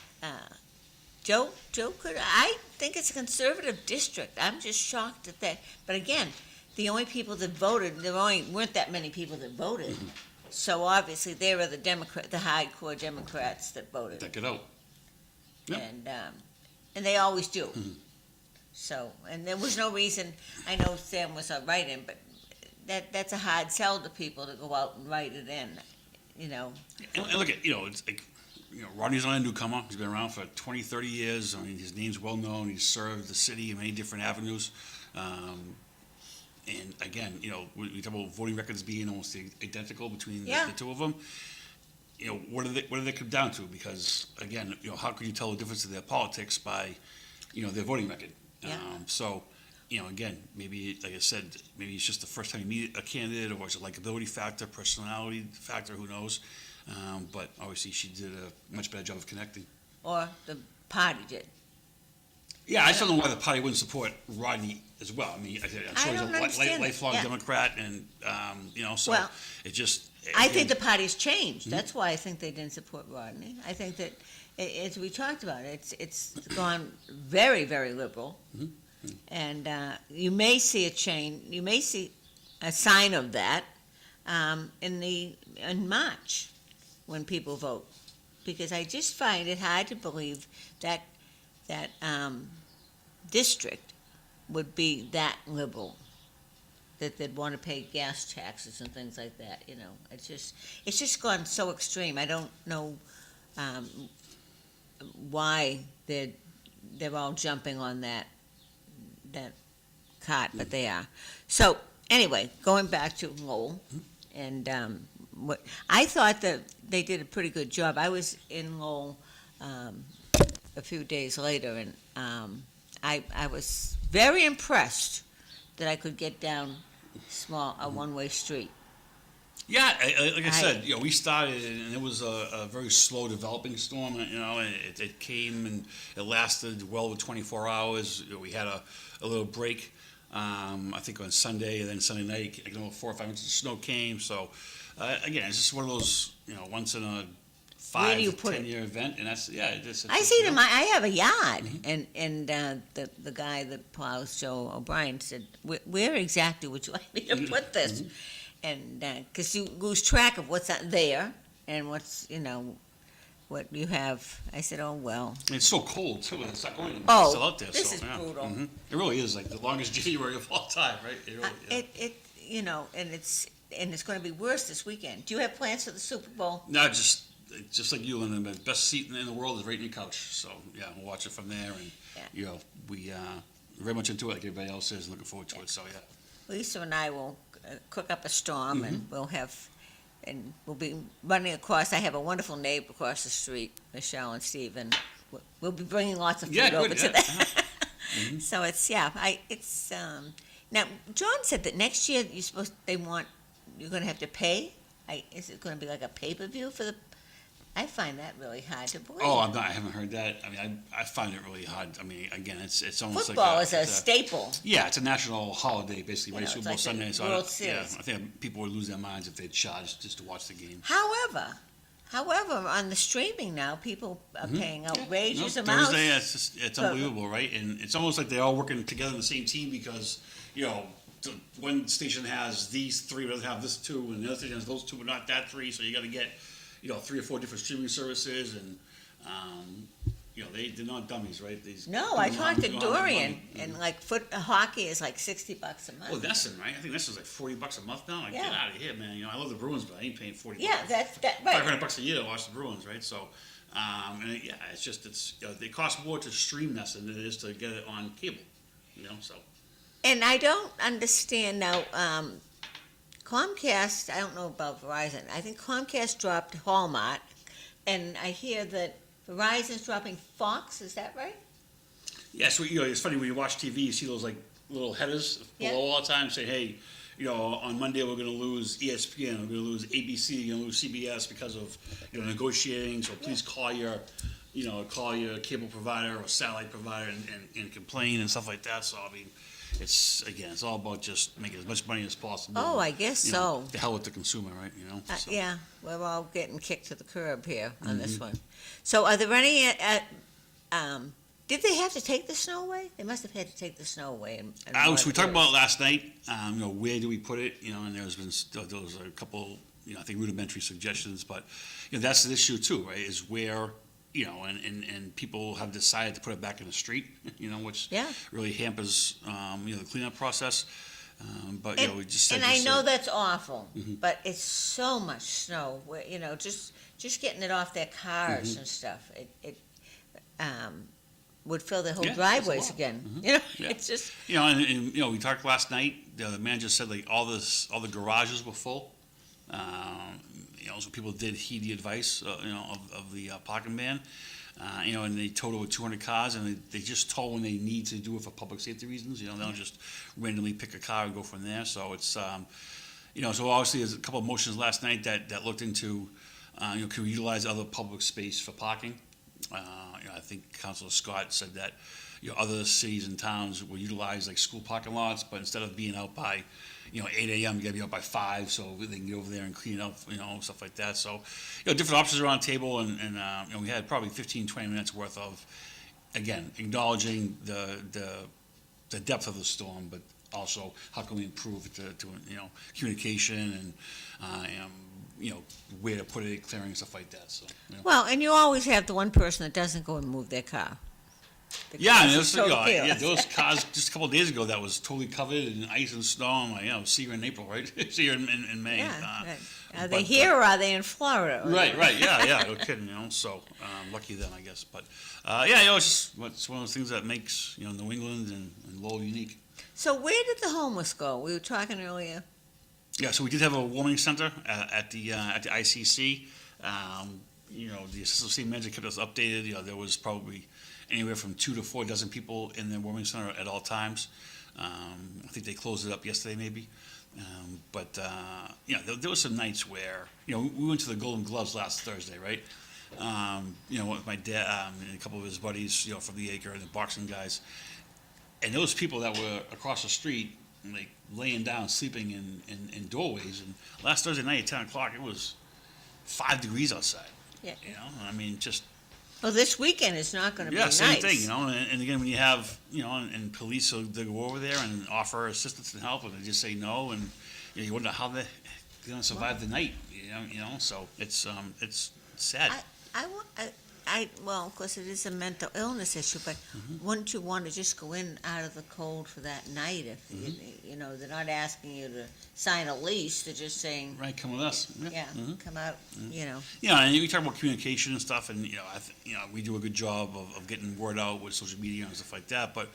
Joe could, I think it's a conservative district. I'm just shocked at that. But again, the only people that voted, weren't that many people that voted. So obviously they were the hardcore Democrats that voted. Deck it out. Yep. And they always do. So, and there was no reason, I know Sam was a write-in, but that's a hard sell to people to go out and write it in, And look at, it's like, Rodney's not a newcomer. He's been around for 20, 30 years. I mean, his name's well known. He's served the city in many different avenues. And again, we talk about voting records being almost identical between the two of them. What do they come down to? Because again, how can you tell the difference in their politics by, their voting record? Yeah. So, again, maybe, like I said, maybe it's just the first time you meet a candidate, or it's a likability factor, personality factor, who knows? But obviously she did a much better job of connecting. Or the party did. Yeah, I just don't know why the party wouldn't support Rodney as well. I mean, I'm sure he's don't a understand. lifelong Yeah. Democrat, and, so Well, it just. I think the party's changed. That's why I think they didn't support Rodney. I think that, as we talked about, it's gone very, very liberal. And you may see a change, you may see a sign of that in March, when people vote. Because I just find it hard to believe that district would be that liberal, that they'd want to pay gas taxes and things like that, It's just gone so extreme. I don't know why they're all jumping on that cart, but they are. So, anyway, going back to Lowell, and what I thought that they did a pretty good job. I was in Lowell a few days later, and I was very impressed that I could get down a one-way street. Yeah, like I said, we started, and it was a very slow developing storm. It came and it lasted well over 24 hours. We had a little break, I think on Sunday, and then Sunday night, 4 or 5 inches of snow came. So, again, it's just one of those, once in a 5 to 10-year event, and that's I see them. I have a yard, and the guy that plows, Joe O'Brien, said, "Where exactly would you like me to put this?" And because you lose track of what's out there and what's what you have. I said, "Oh well." And it's so cold too. It's not going to still out there. This is brutal. It really is like the longest January of all time, right? It really, and it's going to be worse this weekend. Do you have plans for the Super Bowl? No, just like you, and the best seat in the world is right in your couch. So yeah, we'll watch it from there, and we very much into it, like everybody else is, looking forward to it. So yeah. Lisa and I will cook up a storm, and we'll be running across. I have a wonderful neighbor across the street, Michelle and Steve, and we'll be bringing lots of food over to them. So it's now John said that next year you're going to have to pay. Is it going to be like a pay-per-view for the? I find that really hard to believe. Oh, I haven't heard that. I mean, I find it really hard. I mean, again, it's almost football like is a staple. Yeah, it's a national holiday, basically, right? Super Bowl like Sunday. So World Series. I think people would lose their minds if they charged just to watch the game. However, on the streaming now, people are paying outrageous amounts. Thursday, it's unbelievable, right? And it's almost like they're all working together on the same team because one station has these three, but doesn't have this two, and the other station has those two, but not that three, so you gotta get, 3 or 4 different streaming services, and, they're not dummies, right? No, I talked to Dorian, and like hockey is like $60 a month. Oh, Nesson, right? I think Nesson's like $40 a month now. Like, Yeah. get out of here, man. I love the Bruins, but I ain't paying $40. Yeah, that's right. $500 a year to watch the Bruins, right? So, it costs more to stream Nesson than it is to get it on cable, so. And I don't understand now, Comcast, I don't know about Verizon, I think Comcast dropped Walmart, and I hear that Verizon's dropping Fox, is that right? Yeah, so, it's funny when you watch TV, you see those like little headers below Yeah. all the time say, hey, on Monday we're gonna lose ESPN, we're gonna lose ABC, we're gonna lose CBS because of, negotiating, so please call your cable provider or satellite provider and complain and stuff like that, so I mean, it's all about just making as much money as possible. Oh, I guess so. The hell with the consumer, right, so. Yeah, we're all getting kicked to the curb here on this one. So are there any, did they have to take the snow away? They must have had to take the snow away. So we talked about it last night, where do we put it, and there was a couple, I think rudimentary suggestions, but, that's the issue too, right, is where, and people have decided to put it back in the street, which Yeah. really hampers, the cleanup process. But, we just said. And I know that's awful, but it's so much snow, where, just getting it off their cars and stuff, it would fill their whole Yeah, that's a driveways lot. again, Yeah. it's just, And we talked last night, the manager said like all the garages were full. So people did heed the advice, of the parking ban. And they towed over 200 cars, and they just tow when they need to do it for public safety reasons. They don't just randomly pick a car and go from there. So it's, so obviously there's a couple of motions last night that looked into, can we utilize other public space for parking? I think Councilor Scott said that, other cities and towns will utilize like school parking lots, but instead of being out by, 8 a.m., you gotta be out by 5, so they can get over there and clean up, stuff like that. So, different options are on the table, and we had probably 15, 20 minutes worth of, again, acknowledging the depth of the storm, but also how can we improve it to communication and, where to put it, clearing, stuff like that, so. well, and you always have the one person that doesn't go and move their car. Yeah, and Because it's so careless. those cars just a couple of days ago that was totally covered in ice and snow. I'm like, see you in April, right? See you in May. Yeah, right. Are but, they here or are they in Florida? Right, yeah, no kidding, so lucky them, I guess. But it's one of those things that makes New England and Lowell unique. So where did the homeless go? We were talking earlier. Yeah, so we did have a warming center at the ICC. The assistant city manager kept us updated. There was probably anywhere from 2 to 4 dozen people in the warming center at all times. I think they closed it up yesterday, maybe. But there were some nights where we went to the Golden Gloves last Thursday, right? With my dad and a couple of his buddies, from the Acre and the boxing guys, and those people that were across the street, like laying down, sleeping in doorways. And last Thursday night at 10 o'clock, it was 5 degrees outside. Yeah. I mean, just. Well, this weekend is not going to be nice. Yeah, same thing, and again, when you have, and police, so they go over there and offer assistance and help, and they just say no, and you wonder how they're going to survive the night, so it's sad. Well, of course, it is a mental illness issue, but wouldn't you want to just go in out of the cold for that night if, they're not asking you to sign a lease, they're just saying, Right, come with us. yeah, come out, Yeah, and we talk about communication and stuff, and, we do a good job of getting word out with social media and stuff like that, but,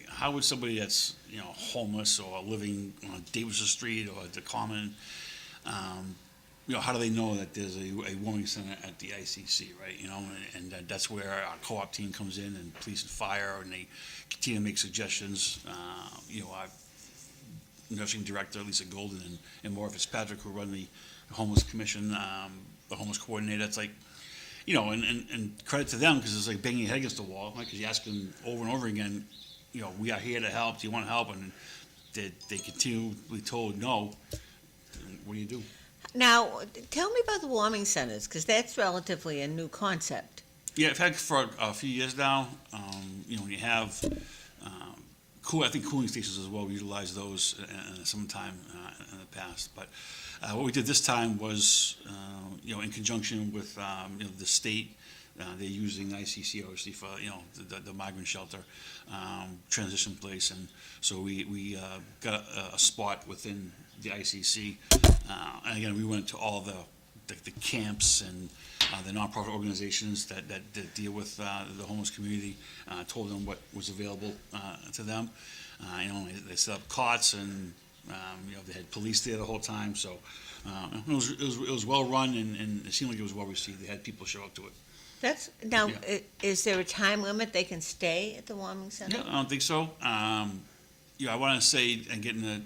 how would somebody that's, homeless or living on Davidson Street or the Common, how do they know that there's a warming center at the ICC, right? And that's where our co-op team comes in, and police and fire, and they continue to make suggestions. Our nursing director, Lisa Golden, and Maura Fitzpatrick, who run the homeless commission, the homeless coordinator. It's like, and credit to them, because it's like banging your head against the wall, right? Because you ask them over and over again, we are here to help. Do you want to help? And they continually told no. What do you do? Now, tell me about the warming centers, because that's relatively a new concept. Yeah, I've had for a few years now. When you have I think cooling stations as well, we utilized those sometime in the past. But what we did this time was, in conjunction with, the state, they're using ICC obviously for, the migrant shelter transition place. And so we got a spot within the ICC. And again, we went to all the camps and the nonprofit organizations that deal with the homeless community, told them what was available to them. They set up cots and they had police there the whole time. So it was well run and it seemed like it was well received. They had people show up to it. Is there a time limit they can stay at the warming center? Yeah, I don't think so. I want to say, and getting the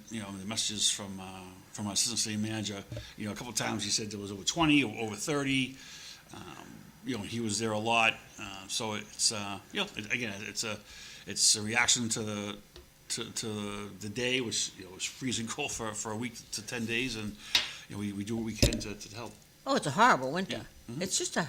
messages from our assistant city manager, a couple of times he said there was over 20 or over 30. He was there a lot. So it's it's a reaction to the day, which was freezing cold for a week to 10 days, and we do what we can to help. Oh, it's a horrible winter. Yeah. Mm-hmm. It's just a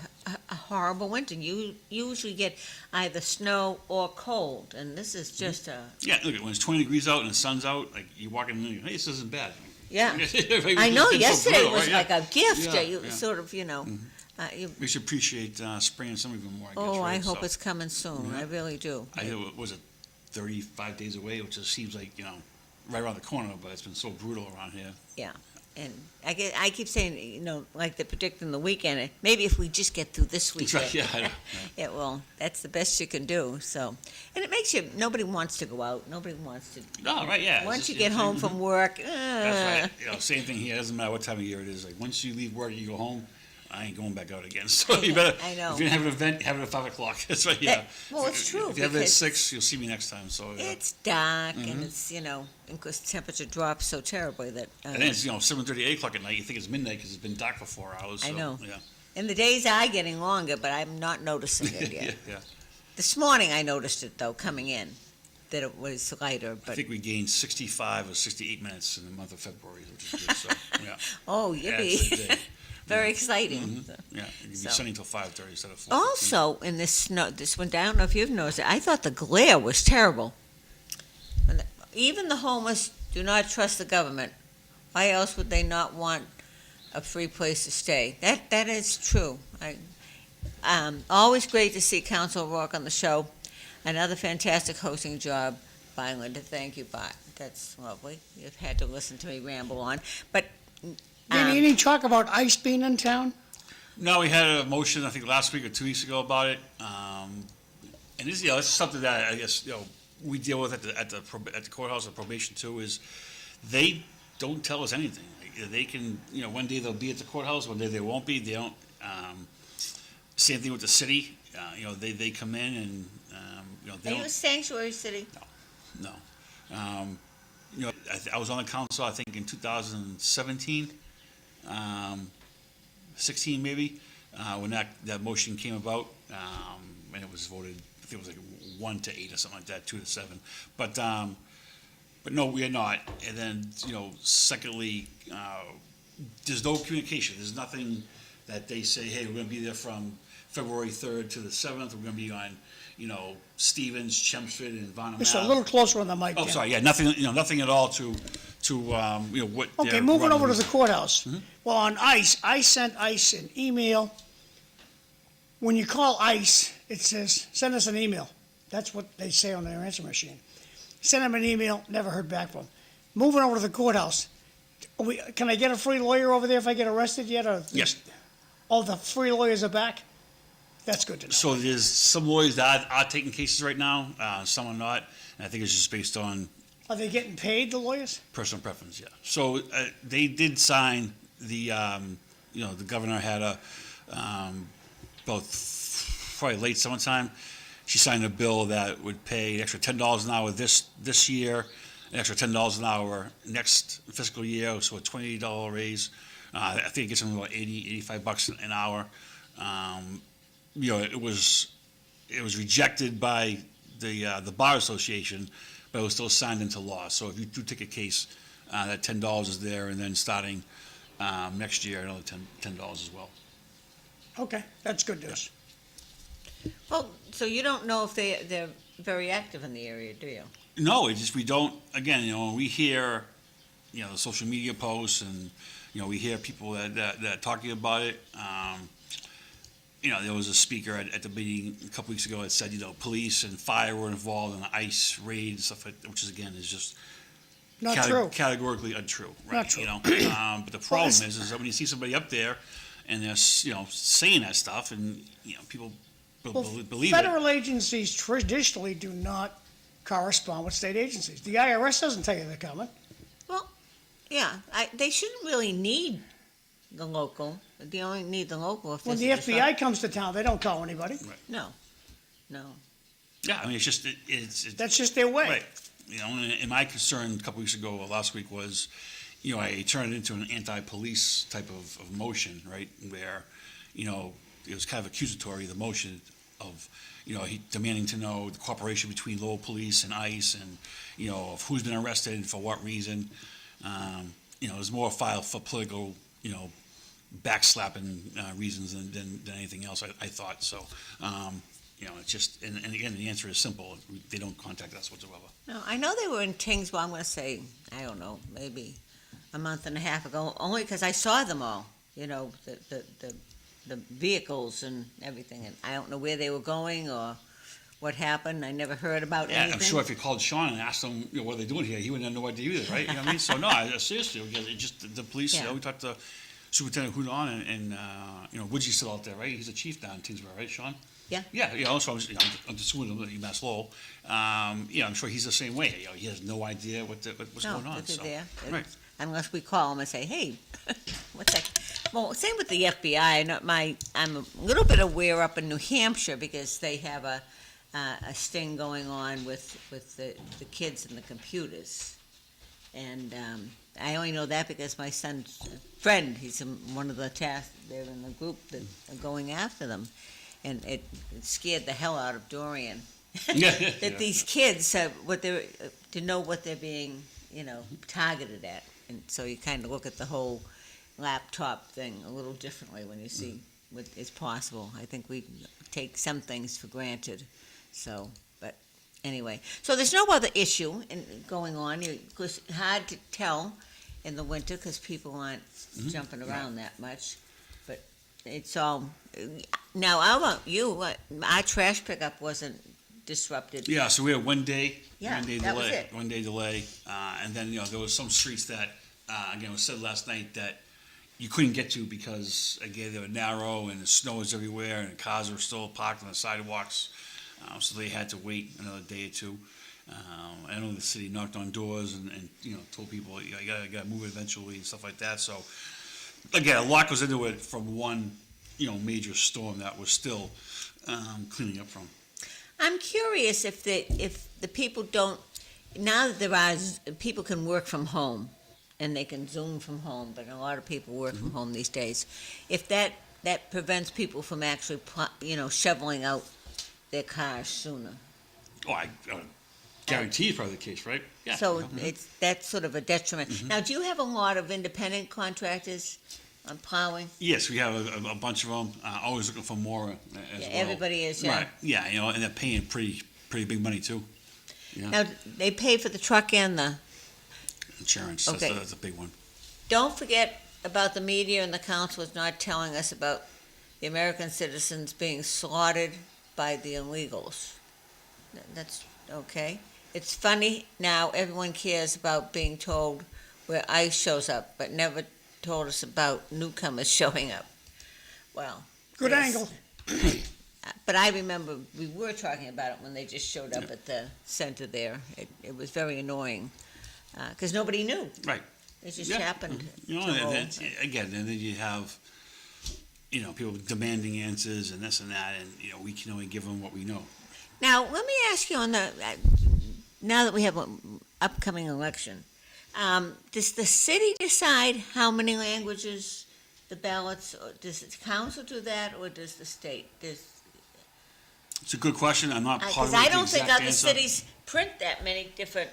horrible winter. You usually get either snow or cold, and this is just a... Yeah, look, when it's 20 degrees out and the sun's out, like, you walk in and you go, hey, this isn't bad. Yeah. Right, I know, it's so yesterday brutal, was right? like a gift. Yeah, You yeah. sort of, We should appreciate spring and summer even more, I guess, oh, right? I hope So, it's coming soon. Yeah. I really do. was it 35 days away, which just seems like, right around the corner, but it's been so brutal around here. Yeah. And I keep saying, like they're predicting the weekend, maybe if we just get through this That's weekend. right, yeah, I know. It will. That's the best you can do. So, and it makes nobody wants to go out. Nobody wants to. No, right, yeah. Once you get home from work, That's right. Same thing here. It doesn't matter what time of year it is. Like, once you leave work and you go home, I ain't going back out again. So you better, I know. if you're going to have an event, have it at 5 o'clock. That's right, yeah. Well, it's true, If you have it at because 6, you'll see me next time, so. Yeah. it's dark and it's, and because the temperature drops so terribly that. And then it's, 7:30, 8 o'clock at night. You think it's midnight because it's been dark for 4 hours. I So, know. Yeah. And the days are getting longer, but I'm not noticing it yet. yeah. This morning I noticed it, though, coming in, that it was lighter, I but, think we gained 65 or 68 minutes in the month of February, which is good, so, yeah. oh, Yeah, it's a yippee. day. Very exciting. Yeah, it can be So- sunny until 5:30 instead of 4:15. Also, in this snow, this one, I don't know if you've noticed it, I thought the glare was terrible. Even the homeless do not trust the government. Why else would they not want a free place to stay? That is true. Always great to see Councilor Rourke on the show. Another fantastic hosting job by Linda. Thank you, Bart. That's lovely. You've had to listen to me ramble on. But Any talk about ice being in town? No, we had a motion, I think, last week or 2 weeks ago about it. And this, it's something that I guess, we deal with at the courthouse, at probation too, is they don't tell us anything. Like, they can, one day they'll be at the courthouse, one day they won't be. They don't, same thing with the city. They come in and, they are you a don't, sanctuary city? no. I was on the council, I think, in 2017. 16 maybe, when that motion came about, and it was voted, I think it was like 1-8 or something like that, 2-7. But no, we are not. And then, secondly, there's no communication. There's nothing that they say, hey, we're going to be there from February 3rd to the 7th. We're going to be on, Stevens, Chelmsford, and Varnum Just a Ave. little closer on the mic. Oh, Dan. sorry, yeah, nothing, nothing at all to what. Okay, they're moving over to running. the courthouse. Well, on ICE, I sent ICE an email. When you call ICE, it says, send us an email. That's what they say on their answer machine. Send them an email, never heard back from them. Moving over to the courthouse. Can I get a free lawyer over there if I get arrested yet? Or Yes. Oh, the free lawyers are back? That's good to know. So there's some lawyers that are taking cases right now, some are not, and I think it's just based on Are they getting paid, the lawyers? personal preference, yeah. So they did sign the, the governor had probably late summertime, she signed a bill that would pay an extra $10 an hour this year, an extra $10 an hour next fiscal year, so a $20 raise. I think it gets them about $85 an hour. It was rejected by the Bar Association, but it was still signed into law. So if you do take a case, that $10 is there, and then starting next year, another $10 as well. Okay, that's good news. Well, so you don't know if they're very active in the area, do you? No, it just, we don't, again, when we hear, the social media posts and, we hear people that talking about it. There was a speaker at the meeting a couple weeks ago that said, police and fire were involved in the ICE raid and stuff like that, which is, again, is just Not true. categorically untrue, right? Not true. But the problem is that when you see somebody up there and they're, saying that stuff and, people believe it. Federal agencies traditionally do not correspond with state agencies. The IRS doesn't tell you they're coming. Well, yeah, they shouldn't really need the local. They only need the local if When the there's a FBI comes to town, they don't call anybody. No. Yeah, I mean, it's just, it's. That's just their way. Right. And my concern a couple weeks ago, last week, was, I turned it into an anti-police type of motion, right? Where, it was kind of accusatory, the motion of, he demanding to know the cooperation between Lowell Police and ICE and, of who's been arrested and for what reason. It was more filed for political, backslapping reasons than anything else, I thought. So, it's just, and again, the answer is simple. They don't contact us whatsoever. No, I know they were in Tingsville, I'm going to say, I don't know, maybe a month and a half ago, only because I saw them all, the vehicles and everything. And I don't know where they were going or what happened. I never heard about anything. I'm sure if you called Sean and asked him, what are they doing here, he wouldn't have no idea either, right? You know what I mean? So, no, seriously, because it just, the police, Yeah. we talked to Superintendent Houdon and Woodsy's still out there, right? He's a chief down in Tewksbury, right, Sean? Yeah. Yeah, so I'm just assuming that Mass Lowell. I'm sure he's the same way. He has no idea what's going on. If they're So. there. Right. Unless we call them and say, hey, what's that? Well, same with the FBI. I'm a little bit aware up in New Hampshire because they have a sting going on with the kids and the computers. And I only know that because my son's friend, he's in one of the tasks, they're in the group that are going after them. And it scared the hell out of Dorian. That these kids have to know what they're being, targeted at. And so you kind of look at the whole laptop thing a little differently when you see what is possible. I think we take some things for granted. So, but anyway, so there's no other issue going on. It's hard to tell in the winter because people aren't jumping around that much. But it's all. Now, how about you? Our trash pickup wasn't disrupted. Yeah, so we had one day Yeah, delay. that was it. 1 day delay. And then, there was some streets that, again, it was said last night that you couldn't get to because, again, they were narrow and the snow was everywhere and the cars were still parked on the sidewalks. So they had to wait another day or two. I know the city knocked on doors and told people, you gotta move it eventually and stuff like that. So, again, a lot goes into it from one, major storm that we're still cleaning up from. I'm curious if the people don't, now that people can work from home and they can Zoom from home, but a lot of people work from home these days, if that prevents people from actually, shoveling out their cars sooner. Oh, I guarantee it's probably the case, right? Yeah. So that's sort of a detriment. Now, do you have a lot of independent contractors on plowing? Yes, we have a bunch of them. Always looking for more as well. Everybody is, yeah. Right. Yeah, and they're paying pretty big money too. Yeah. Now, they pay for the truck and the, Insurance. Okay. That's a big one. don't forget about the media and the council not telling us about the American citizens being slaughtered by the illegals. That's okay. It's funny now everyone cares about being told where ICE shows up, but never told us about newcomers showing up. Well. Good yes. angle. But I remember we were talking about it when they just showed up at the center there. It was very annoying, because nobody knew. Right. It just Yeah. happened. You know, to and roll. then, again, and then you have, people demanding answers and this and that, and, we can only give them what we know. Now, let me ask you on the, now that we have an upcoming election, does the city decide how many languages the ballots, or does the council do that, or does the state? It's a good question. I'm not Because positive I the don't think exact other answer. cities print that many different,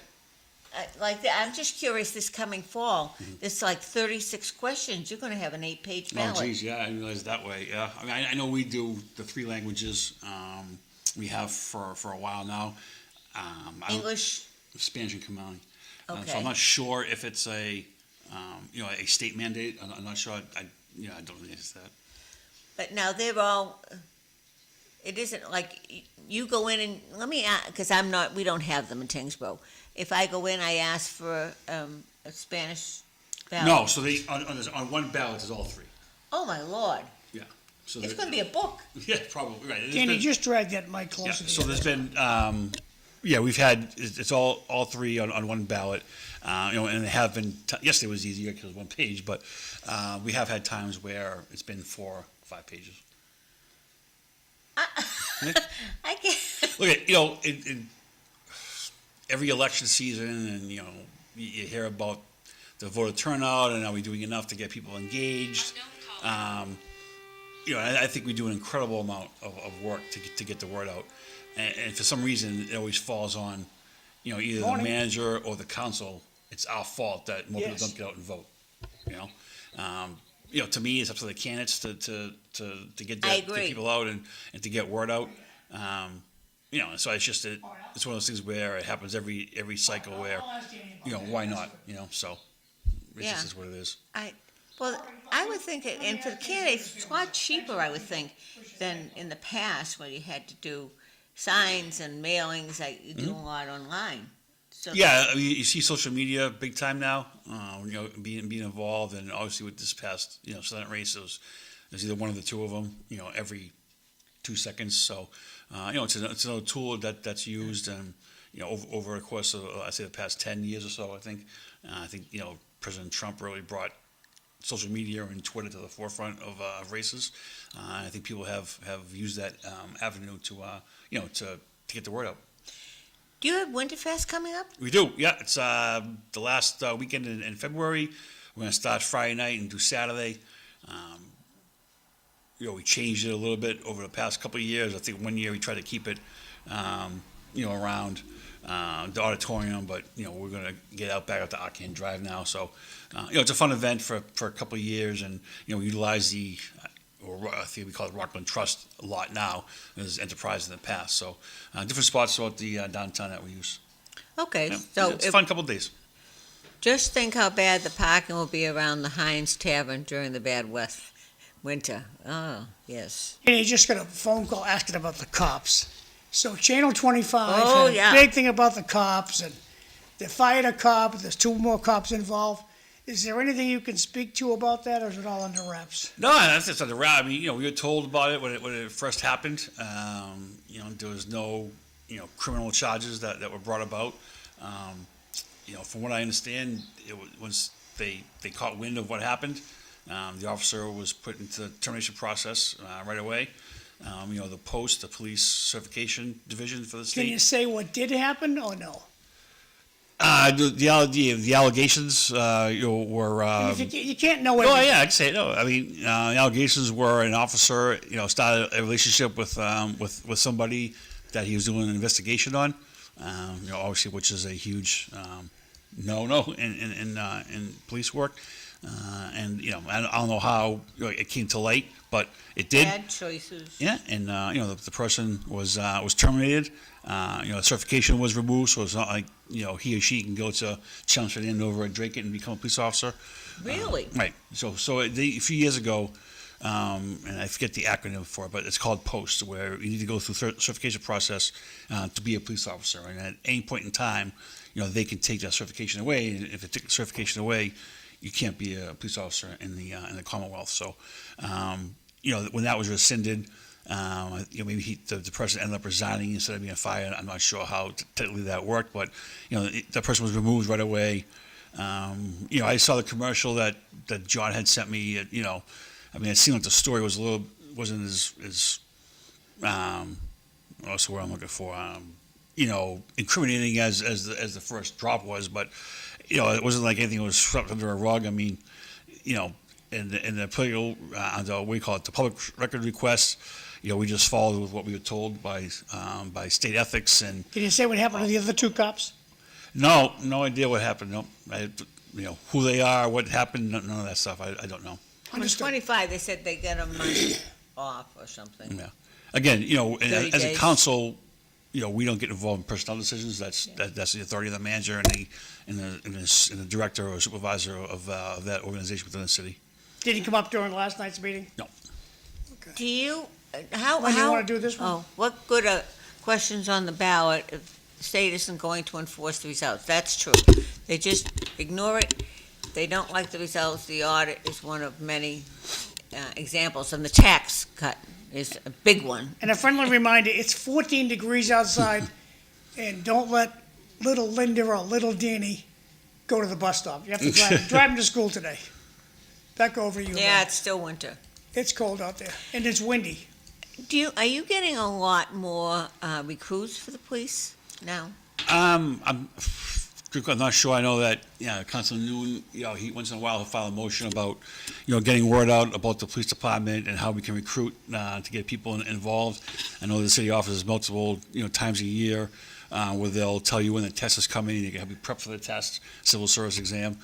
like that. I'm just curious, this coming fall, there's like 36 questions, you're gonna have an 8-page Oh, ballot. geez, yeah, I didn't realize that way, yeah. I mean, I know we do the 3 languages, we have for a while now. I don't- English, Spanish and Kamani. So Okay. I'm not sure if it's a state mandate. I'm not sure. I don't think it's that. But now they're all, it isn't like you go in and, let me ask, because we don't have them in Tingsboro. If I go in, I ask for a Spanish ballot. No, so they on one ballot is all three. Oh, my Lord. Yeah. So It's going to be a book. Yeah, probably right. There's Danny, been- just drag that mic yeah, closer to so you. there's been we've had it's all three on one ballot. And they have been. Yesterday was easier because it was one page, but we have had times where it's been 4 or 5 pages. I can't. Look at in every election season, and you hear about the voter turnout, and are we doing enough to get people engaged? I think we do an incredible amount of work to get the word out, and for some reason it always falls on either the Morning. manager or the council. It's our fault that more people Yes. don't get out and vote. To me, it's up to the candidates to get I the agree. people out and to get word out. So it's just it's one of those things where it happens every cycle where why not? So it Yeah. just is what it is. I would think, and for the candidates, it's a lot cheaper, I would think, than in the past where you had to do signs and mailings, like you do a lot online. So Yeah, I mean, you see social media big time now. Being involved, and obviously with this past Senate race, there's either one of the two of them. Every 2 seconds. So it's another tool that's used, and over the course of I say the past 10 years or so. I think President Trump really brought social media and Twitter to the forefront of races. I think people have used that avenue to get the word out. do you have Winterfest coming up? We do, yeah. It's the last weekend in February. We're going to start Friday night and do Saturday. We changed it a little bit over the past couple of years. I think one year we tried to keep it, around the auditorium, but we're going to get back out to Arcane Drive now. So, it's a fun event for a couple of years, and we utilize the. Or I think we call it Rockland Trust a lot now, as Enterprise in the past. So, different spots throughout the downtown that we use. Okay, Yeah, so it's a fun couple of days. just think how bad the parking will be around the Heinz Tavern during the bad winter. Oh, yes. Danny just got a phone call asking about the cops. So Channel 25 Oh, had a yeah. big thing about the cops, and they fired a cop, there's 2 more cops involved. Is there anything you can speak to about that, or is it all under wraps? No, that's just under wrap. I mean, we were told about it when it first happened. There was no, criminal charges that were brought about. From what I understand, it was once they caught wind of what happened, the officer was put into the termination process right away. The police certification division for the Can you state. say what did happen, or no? The allegations, were. You can't know Oh everything. yeah, I can say it. No, I mean, the allegations were an officer, started a relationship with somebody that he was doing an investigation on. Obviously, which is a huge no in police work. I don't know how it came to light, but it did. Bad choices. Yeah, and the person was terminated. Certification was removed, so it's not like he or she can go to Chelmsford Andover and drink it and become a police officer. Really? Right. So a few years ago, and I forget the acronym for it, but it's called POST, where you need to go through certification process to be a police officer. And at any point in time, they can take that certification away. And if they take the certification away, you can't be a police officer in the Commonwealth. So, when that was rescinded, maybe the person ended up resigning instead of being fired. I'm not sure how technically that worked, but that person was removed right away. I saw the commercial that John had sent me. It seemed like the story wasn't as what's the word I'm looking for? Incriminating as the first drop was, but it wasn't like anything was swept under a rug. I mean, in the political, what we call it, the public record request, we just followed with what we were told by state ethics. And Can you say what happened to the other 2 cops? no idea what happened. No, who they are, what happened, none of that stuff. I don't know. On 25, they said they got a month off or something. Yeah. Again, and 30 as a days. council, we don't get involved in personnel decisions. That's the authority of the manager and the director or supervisor of that organization within the city. Didn't come up during last night's meeting? No. Do you, how? When do you wanna do this one? Oh, what good are questions on the ballot if the state isn't going to enforce the results? That's true. They just ignore it. They don't like the results. The audit is one of many examples, and the tax cut is a big one. And a friendly reminder, it's 14 degrees outside, and don't let little Linda or little Danny go to the bus stop. You have to drive them to school today. Back over to you. Yeah, Lynn. it's still winter. It's cold out there, and it's windy. Are you getting a lot more recruits for the police now? I'm not sure. I know that, Councilor Newton, he once in a while he'll file a motion about, getting word out about the police department and how we can recruit to get people involved. I know the city offers multiple, times a year where they'll tell you when the test is coming, and you can help you prep for the test, civil service exam.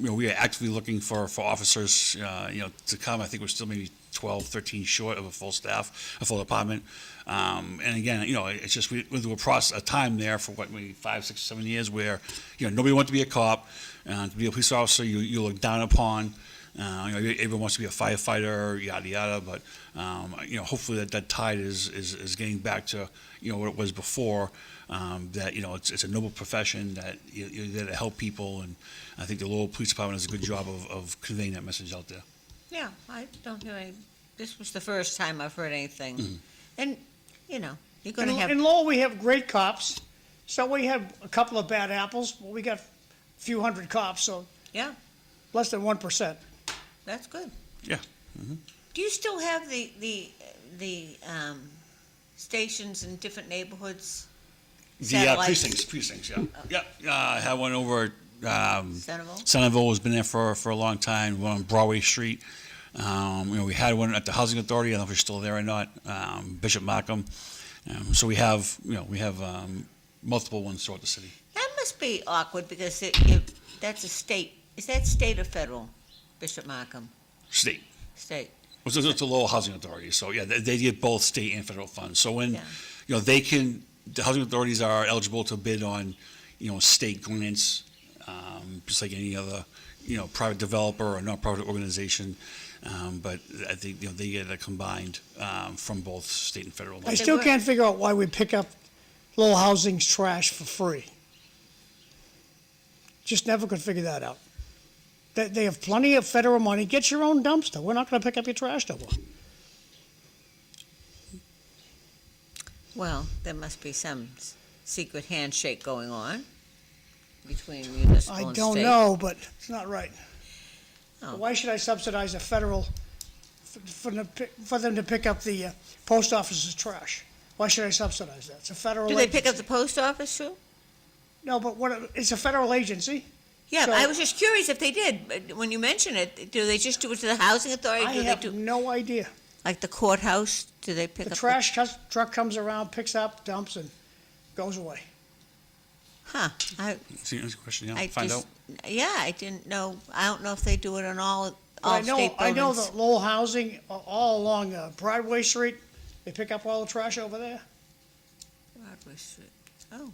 We are actively looking for officers, to come. I think we're still maybe 12, 13 short of a full staff, a full department. And again, it's just, we went through a time there for maybe 5, 6, 7 years where, nobody wanted to be a cop. To be a police officer, you look down upon. Everyone wants to be a firefighter, yada, yada. But, hopefully that tide is getting back to, what it was before. That, it's a noble profession, that you're there to help people. And I think the Lowell Police Department does a good job of conveying that message out there. Yeah, I don't hear any, this was the first time I've heard anything. Mm-hmm. And, you're going to have. In Lowell, we have great cops. So we have a couple of bad apples. Well, we got a few hundred cops, so Yeah, less than 1%. that's good. Yeah. Do you still have the stations in different neighborhoods? The Satellites. precincts, yeah. Yeah, I have one over Centerville? Centerville has been there for a long time, one on Broadway Street. We had one at the Housing Authority, I don't know if it's still there or not, Bishop Markham. So we have multiple ones throughout the city. That must be awkward because that's a state. Is that state or federal, Bishop Markham? State. State. It's a Lowell Housing Authority, so yeah, they get both state and federal funds. So when, Yeah. the housing authorities are eligible to bid on, state grants, just like any other, private developer or nonprofit organization. But I think, they get a combined, from both state and federal. I still can't figure out why we pick up Lowell Housing's trash for free. Just never could figure that out. They have plenty of federal money. Get your own dumpster. We're not going to pick up your trash no more. Well, there must be some secret handshake going on between municipal I and don't state. know, but it's not right. Oh. Why should I subsidize a federal, for them to pick up the post office's trash? Why should I subsidize that? It's a federal Do they agency. pick up the post office too? No, but it's a federal agency. Yeah, So- I was just curious if they did. But when you mention it, do they just do it to the housing authority? I Do they have do no idea. like the courthouse? Do they pick The up trash truck comes around, picks up, dumps, and goes away. Huh? See, that's a question, yeah, I find just, out. yeah, I didn't know. I don't know if they do it on all But state buildings. I know that Lowell Housing, all along Broadway Street, they pick up all the trash over there. Broadway Street. Oh.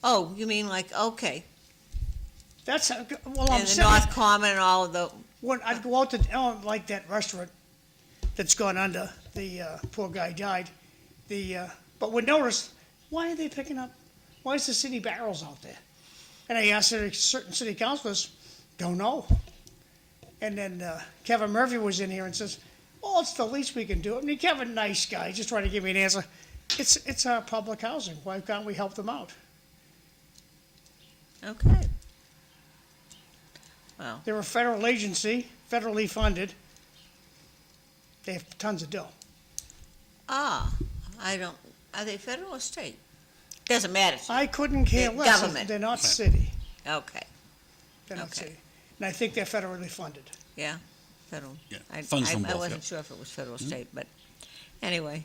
Oh, you mean like, okay. That's, well, I'm And the saying, North Common and all of the, when I'd go out to, like that restaurant that's gone under, the poor guy died, but we noticed, why are they picking up, why is the city barrels out there? And I asked certain city councilors, don't know. And then Kevin Murphy was in here and says, well, it's the least we can do. I mean, Kevin, nice guy, just trying to give me an answer. It's our public housing, why can't we help them out? okay. Well, They're a federal agency, federally funded. They have tons of dough. are they federal or state? Doesn't matter. to I couldn't care The less. government. They're not city. you. Okay, They're not Okay. city. And I think they're federally funded. yeah, federal. Yeah, I- funds from I both, wasn't yeah. sure if it was federal or state, but anyway,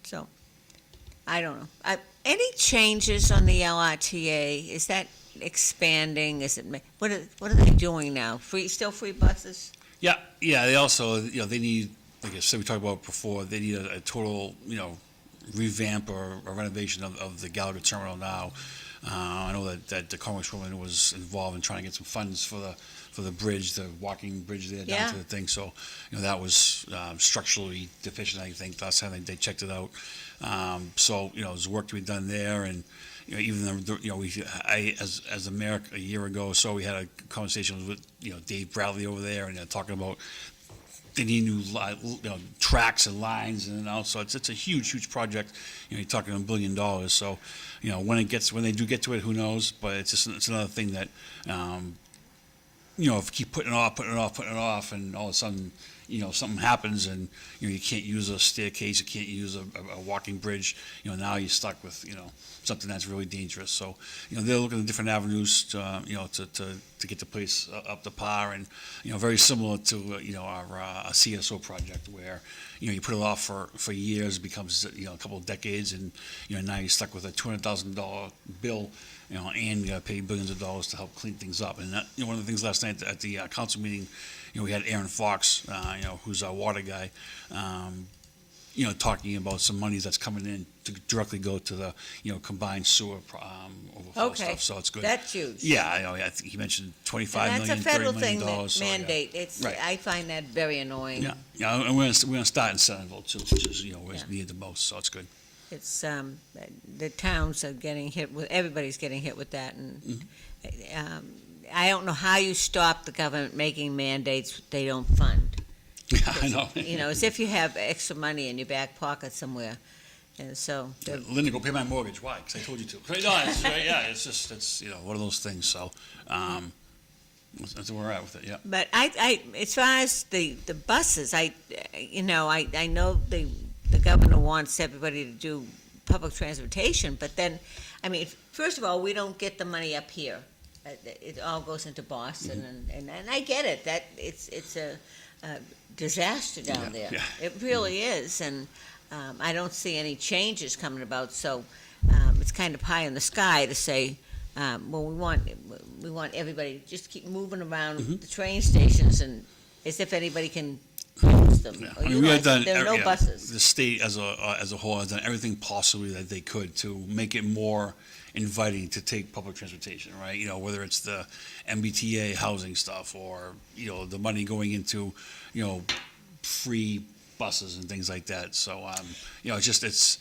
so, I don't know. Any changes on the LRTA? Is that expanding? Is it, what are they doing now? Still free buses? Yeah, they also, they need, like I said, we talked about before, they need a total, revamp or a renovation of the Gallagher terminal now. I know that the Congresswoman was involved in trying to get some funds for the bridge, the walking bridge there down Yeah. to the thing. So, that was structurally deficient, I think, last time they checked it out. So, there's work to be done there, and even as the mayor a year ago or so, we had a conversation with Dave Bradley over there, and talking about they need new tracks and lines, and also it's a huge project. You're talking $1 billion. So, when they do get to it, who knows? But it's another thing that if you keep putting it off, and all of a sudden, something happens, and you can't use a staircase, you can't use a walking bridge. Now you're stuck with something that's really dangerous. So they're looking at different avenues to get the place up to par, and very similar to our CSO project, where you put it off for years, it becomes a couple of decades, and now you're stuck with a $200,000 bill. And you got to pay billions of dollars to help clean things up. And that, one of the things last night at the council meeting, we had Aaron Fox, who's our water guy, talking about some money that's coming in to directly go to the, combined sewer overflow stuff. So it's good. That's huge. Yeah, I think he mentioned $25 million, That's a federal $30 thing, million. that So, mandate. It's, Right. I find that very annoying. Yeah, and we're gonna start in Centerville too, which is where it's needed the most. So it's good. It's, the towns are getting hit with, everybody's getting hit with that, and I don't know how you stop the government making mandates they don't fund. Yeah, I know. As if you have extra money in your back pocket somewhere, and so. Linda, go pay my mortgage. Why? Because I told you to. Right? No, it's one of those things. So that's where we're at with it. Yeah. But I as far as the buses, I know the governor wants everybody to do public transportation, but then, first of all, we don't get the money up here. It all goes into Boston, and I get it, that it's a disaster down there. Yeah. It really is, and I don't see any changes coming about, so it's kind of pie in the sky to say, well, we want everybody to just keep moving around the train stations, and as if anybody can use them. Yeah. Or there are no buses. The state as a whole has done everything possibly that they could to make it more inviting to take public transportation, right? Whether it's the MBTA housing stuff, or the money going into free buses and things like that. So it's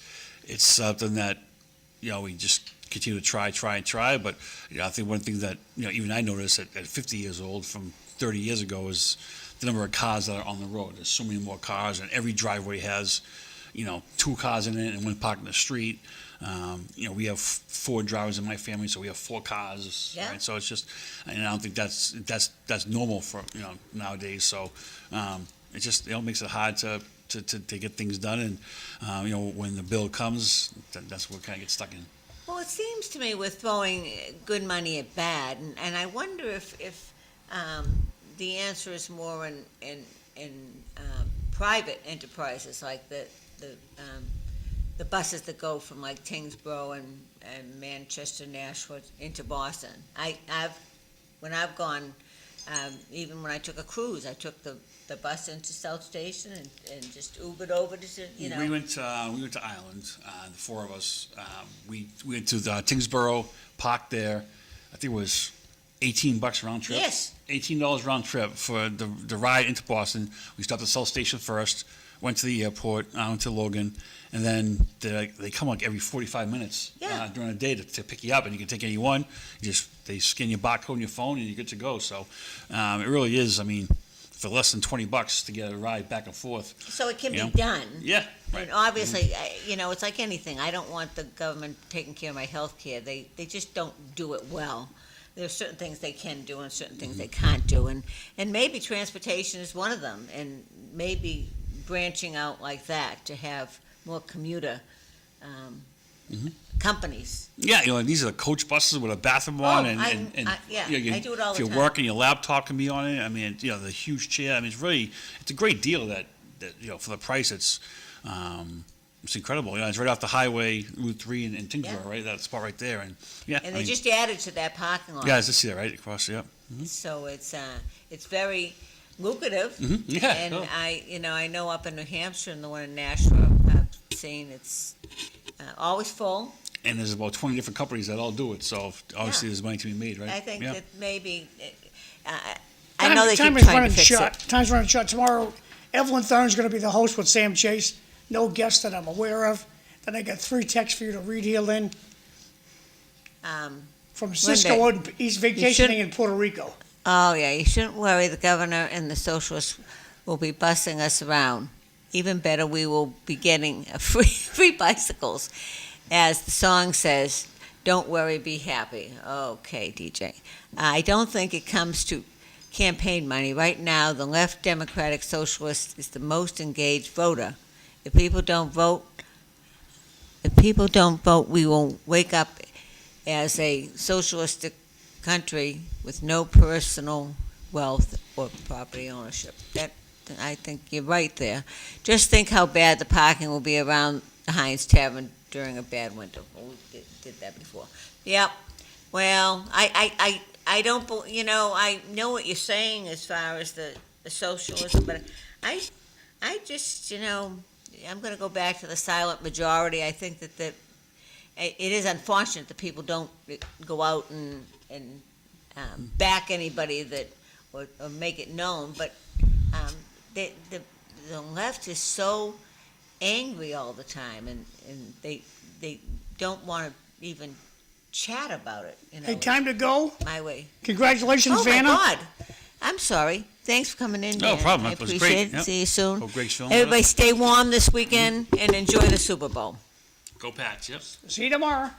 something that we just continue to try. But I think one thing that even I noticed at 50 years old from 30 years ago is the number of cars that are on the road. There's so many more cars, and every driveway has, 2 cars in it and one parked in the street. We have 4 drivers in my family, so we have 4 cars. Yeah. Right? So it's just, and I don't think that's normal for nowadays. So it just makes it hard to get things done, and when the bill comes, that's what kind of gets stuck in. Well, it seems to me we're throwing good money at bad, and I wonder if the answer is more in private enterprises, like the buses that go from like Tewksbury and Manchester, Nashua into Boston. When I've gone, even when I took a cruise, I took the bus into South Station and just Ubered over to. We went to Ireland, the 4 of us. We went to the Tewksbury, parked there. I think it was $18 round trip. Yes. $18 round trip for the ride into Boston. We stopped at South Station first, went to the airport, went to Logan, and then they come like every 45 minutes during the day to pick you up, and you can take any one. They scan your barcode on your phone, and you're good to go. So it really is. For less than $20 to get a ride back and forth. So it can be done. Yeah. Right. And obviously, it's like anything. I don't want the government taking care of my health care. They just don't do it well. There are certain things they can do and certain things they can't do. And maybe transportation is one of them. And maybe branching out like that to have more commuter companies. Yeah, these are the coach buses with a bathroom on, I do it all the if time. you're working, your laptop can be on it. The huge chair. It's a great deal that for the price, it's incredible. It's right off the highway, Route 3 in Tewksbury, right? That spot right there, and they just added to that parking lot. Yeah, I just see that right across. Yeah. So it's very lucrative. Yeah. And I know up in New Hampshire and the one in Nashua, seen. It's always full. And there's about 20 different companies that all do it, so obviously there's money to be made, right? I think Yeah. that maybe, I know they keep Time is trying running to fix short. it. Time's running short. Tomorrow, Evelyn Thorne's gonna be the host with Sam Chase. No guest that I'm aware of. Then I got 3 texts for you to read here, Lynn, from Cisco, and he's vacationing in Puerto Rico. Oh, yeah, you shouldn't worry. The governor and the socialists will be busing us around. Even better, we will be getting free bicycles. As the song says, don't worry, be happy. Okay, DJ. I don't think it comes to campaign money. Right now, the left Democratic Socialist is the most engaged voter. If people don't vote, we will wake up as a socialistic country with no personal wealth or property ownership. That, I think you're right there. Just think how bad the parking will be around the Heinz Tavern during a bad winter. Well, we did that before. Yep. Well, I don't, I know what you're saying as far as the socialism, but I just, I'm going to go back to the silent majority. I think that it is unfortunate that people don't go out and back anybody or make it known, but the left is so angry all the time, and they don't want to even chat about it. Hey, time to go. My way. Congratulations, Oh Vanna. my God! I'm sorry. Thanks for coming in. No Dan. problem. I That was appreciate great. it. Yep. See you soon. Hope Greg's feeling better. Everybody, stay warm this weekend and enjoy the Super Bowl. Go Pats, yep. See you tomorrow.